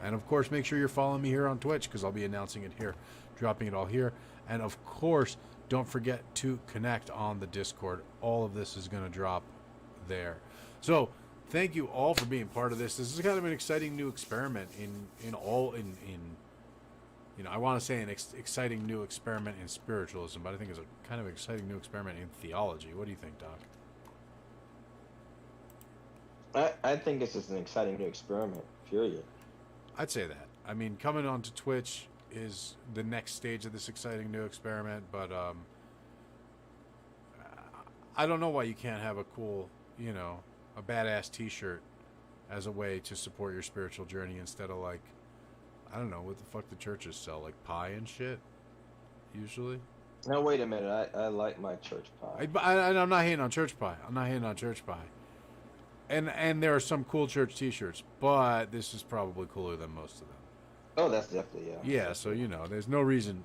And of course, make sure you're following me here on Twitch, because I'll be announcing it here, dropping it all here. And of course, don't forget to connect on the Discord. All of this is going to drop there. So thank you all for being part of this. This is kind of an exciting new experiment in I want to say an exciting new experiment in spiritualism, but I think it's a kind of exciting new experiment in theology. What do you think, Doc? I think it's just an exciting new experiment, period. I'd say that. I mean, coming onto Twitch is the next stage of this exciting new experiment, but I don't know why you can't have a cool, a badass t-shirt as a way to support your spiritual journey instead of, like, I don't know, what the fuck the churches sell, like pie and shit, usually. Now, wait a minute. I like my church pie. I'm not hating on church pie. And there are some cool church t-shirts, but this is probably cooler than most of them. Oh, that's definitely, yeah. Yeah, so, there's no reason.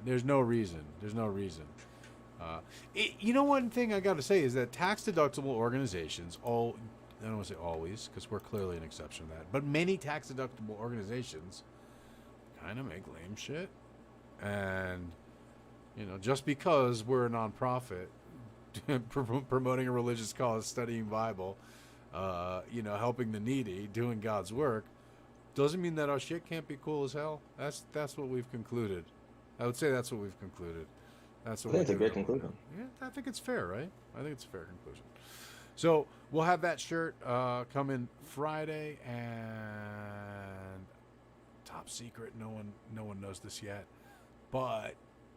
One thing I got to say is that tax-deductible organizations, I don't want to say always, because we're clearly an exception to that, but many tax-deductible organizations kind of make lame shit. And, just because we're a nonprofit promoting a religious cause, studying Bible, helping the needy, doing God's work, doesn't mean that our shit can't be cool as hell. That's what we've concluded. I would say that's what we've concluded. That's what I think it's a great conclusion. Yeah, I think it's fair, right? I think it's a fair conclusion. So we'll have that shirt coming Friday, and top secret, no one knows this yet, but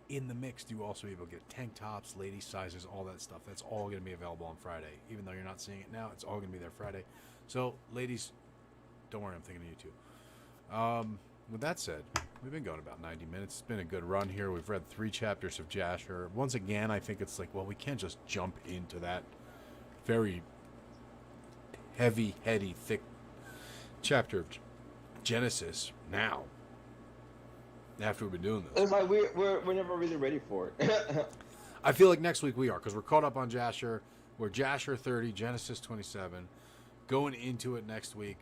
in the mix, you also be able to get tank tops, lady sizes, all that stuff. That's all going to be available on Friday. Even though you're not seeing it now, it's all going to be there Friday. So, ladies, don't worry, I'm thinking of you too. With that said, we've been going about 90 minutes. It's been a good run here. We've read 3 chapters of Jasher. Once again, I think it's like, well, we can't just jump into that very heavy, heady, thick chapter of Genesis now, after we've been doing this. It's like we're never really ready for it. I feel like next week we are, because we're caught up on Jasher. We're Jasher 30, Genesis 27, going into it next week,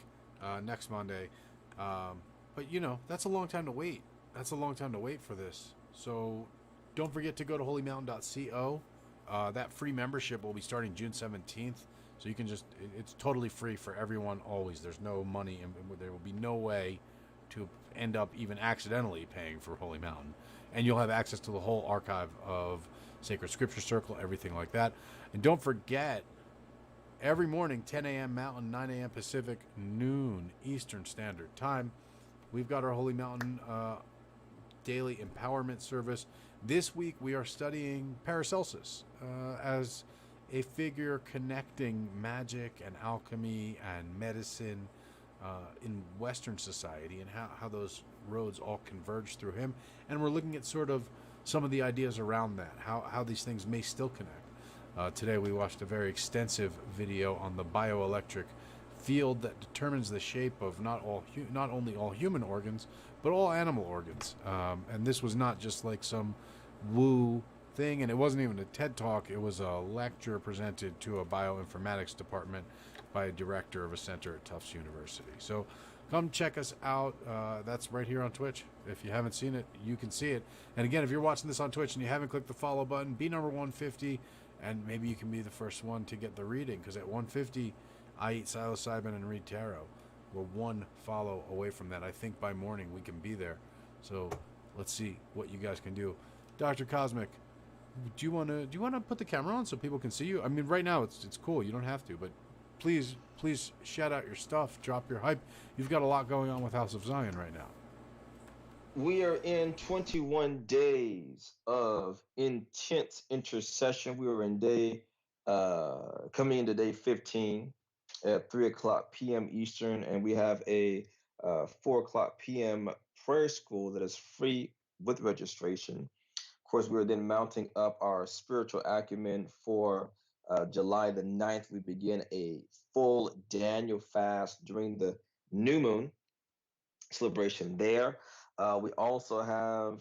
next Monday. But, that's a long time to wait. That's a long time to wait for this. So don't forget to go to holymountain.co. That free membership will be starting June 17th. So you can it's totally free for everyone always. There's no money, and there will be no way to end up even accidentally paying for Holy Mountain. And you'll have access to the whole archive of Sacred Scripture Circle, everything like that. And don't forget, every morning, 10 a.m. Mountain, 9 a.m. Pacific, noon Eastern Standard Time, we've got our Holy Mountain daily empowerment service. This week we are studying Paracelsus as a figure connecting magic and alchemy and medicine in Western society, and how those roads all converge through him. And we're looking at sort of some of the ideas around that, how these things may still connect. Today we watched a very extensive video on the bioelectric field that determines the shape of not only all human organs, but all animal organs. And this was not just like some woo thing, and it wasn't even a TED Talk. It was a lecture presented to a bioinformatics department by a director of a center at Tufts University. So come check us out. That's right here on Twitch. If you haven't seen it, you can see it. And again, if you're watching this on Twitch and you haven't clicked the follow button, be number 150, and maybe you can be the first one to get the reading, because at 150, I eat psilocybin and read tarot. We're one follow away from that. I think by morning we can be there. So let's see what you guys can do. Dr. Khozmiq, do you want to put the camera on so people can see you? I mean, right now it's cool. You don't have to, but please shout out your stuff. Drop your hype. You've got a lot going on with House of Zion right now. We are in 21 days of intense intercession. We are coming into day 15 at 3 o'clock p.m. Eastern, and we have a 4 o'clock p.m. prayer school that is free with registration. Of course, we're then mounting up our spiritual acumen for July the 9th. We begin a full Daniel fast during the new moon celebration there. We also have,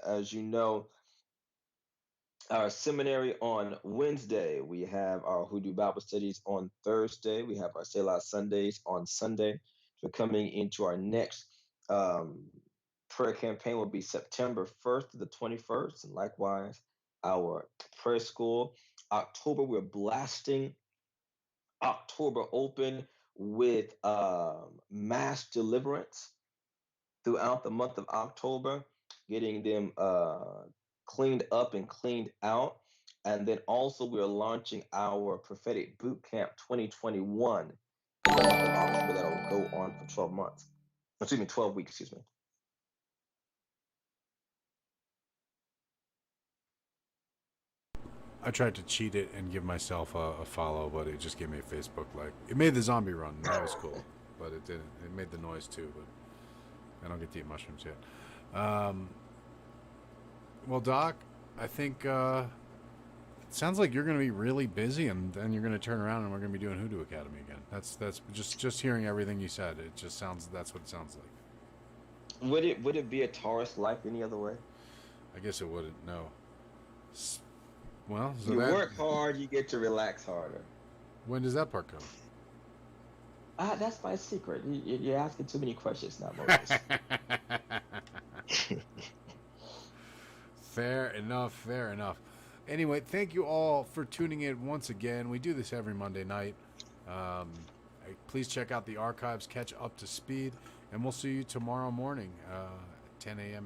as you know, our seminary on Wednesday. We have our Hoodoo Bible studies on Thursday. We have our Selah Sundays on Sunday. So coming into our next um, prayer campaign will be September 1st to the 21st. And likewise, our prayer school. October, we're blasting October open with mass deliverance throughout the month of October, getting them cleaned up and cleaned out. And then also we're launching our prophetic boot camp 2021 in the month of October that'll go on for 12 months. Excuse me, 12 weeks, excuse me. I tried to cheat it and give myself a follow, but it just gave me a Facebook like. It made the zombie run. That was cool, but it didn't. It made the noise too, but I don't get to eat mushrooms yet. Well, Doc, I think it sounds like you're going to be really busy, and then you're going to turn around and we're going to be doing Hoodoo Academy again. That's just hearing everything you said. It just sounds. That's what it sounds like. Would it be a Taurus like any other way? I guess it wouldn't. No. Well, so You work hard, you get to relax harder. When does that part come? That's my secret. You're asking too many questions now, Moses. Fair enough. Fair enough. Anyway, thank you all for tuning in once again. We do this every Monday night. Please check out the archives, catch up to speed, and we'll see you tomorrow morning, 10 a.m.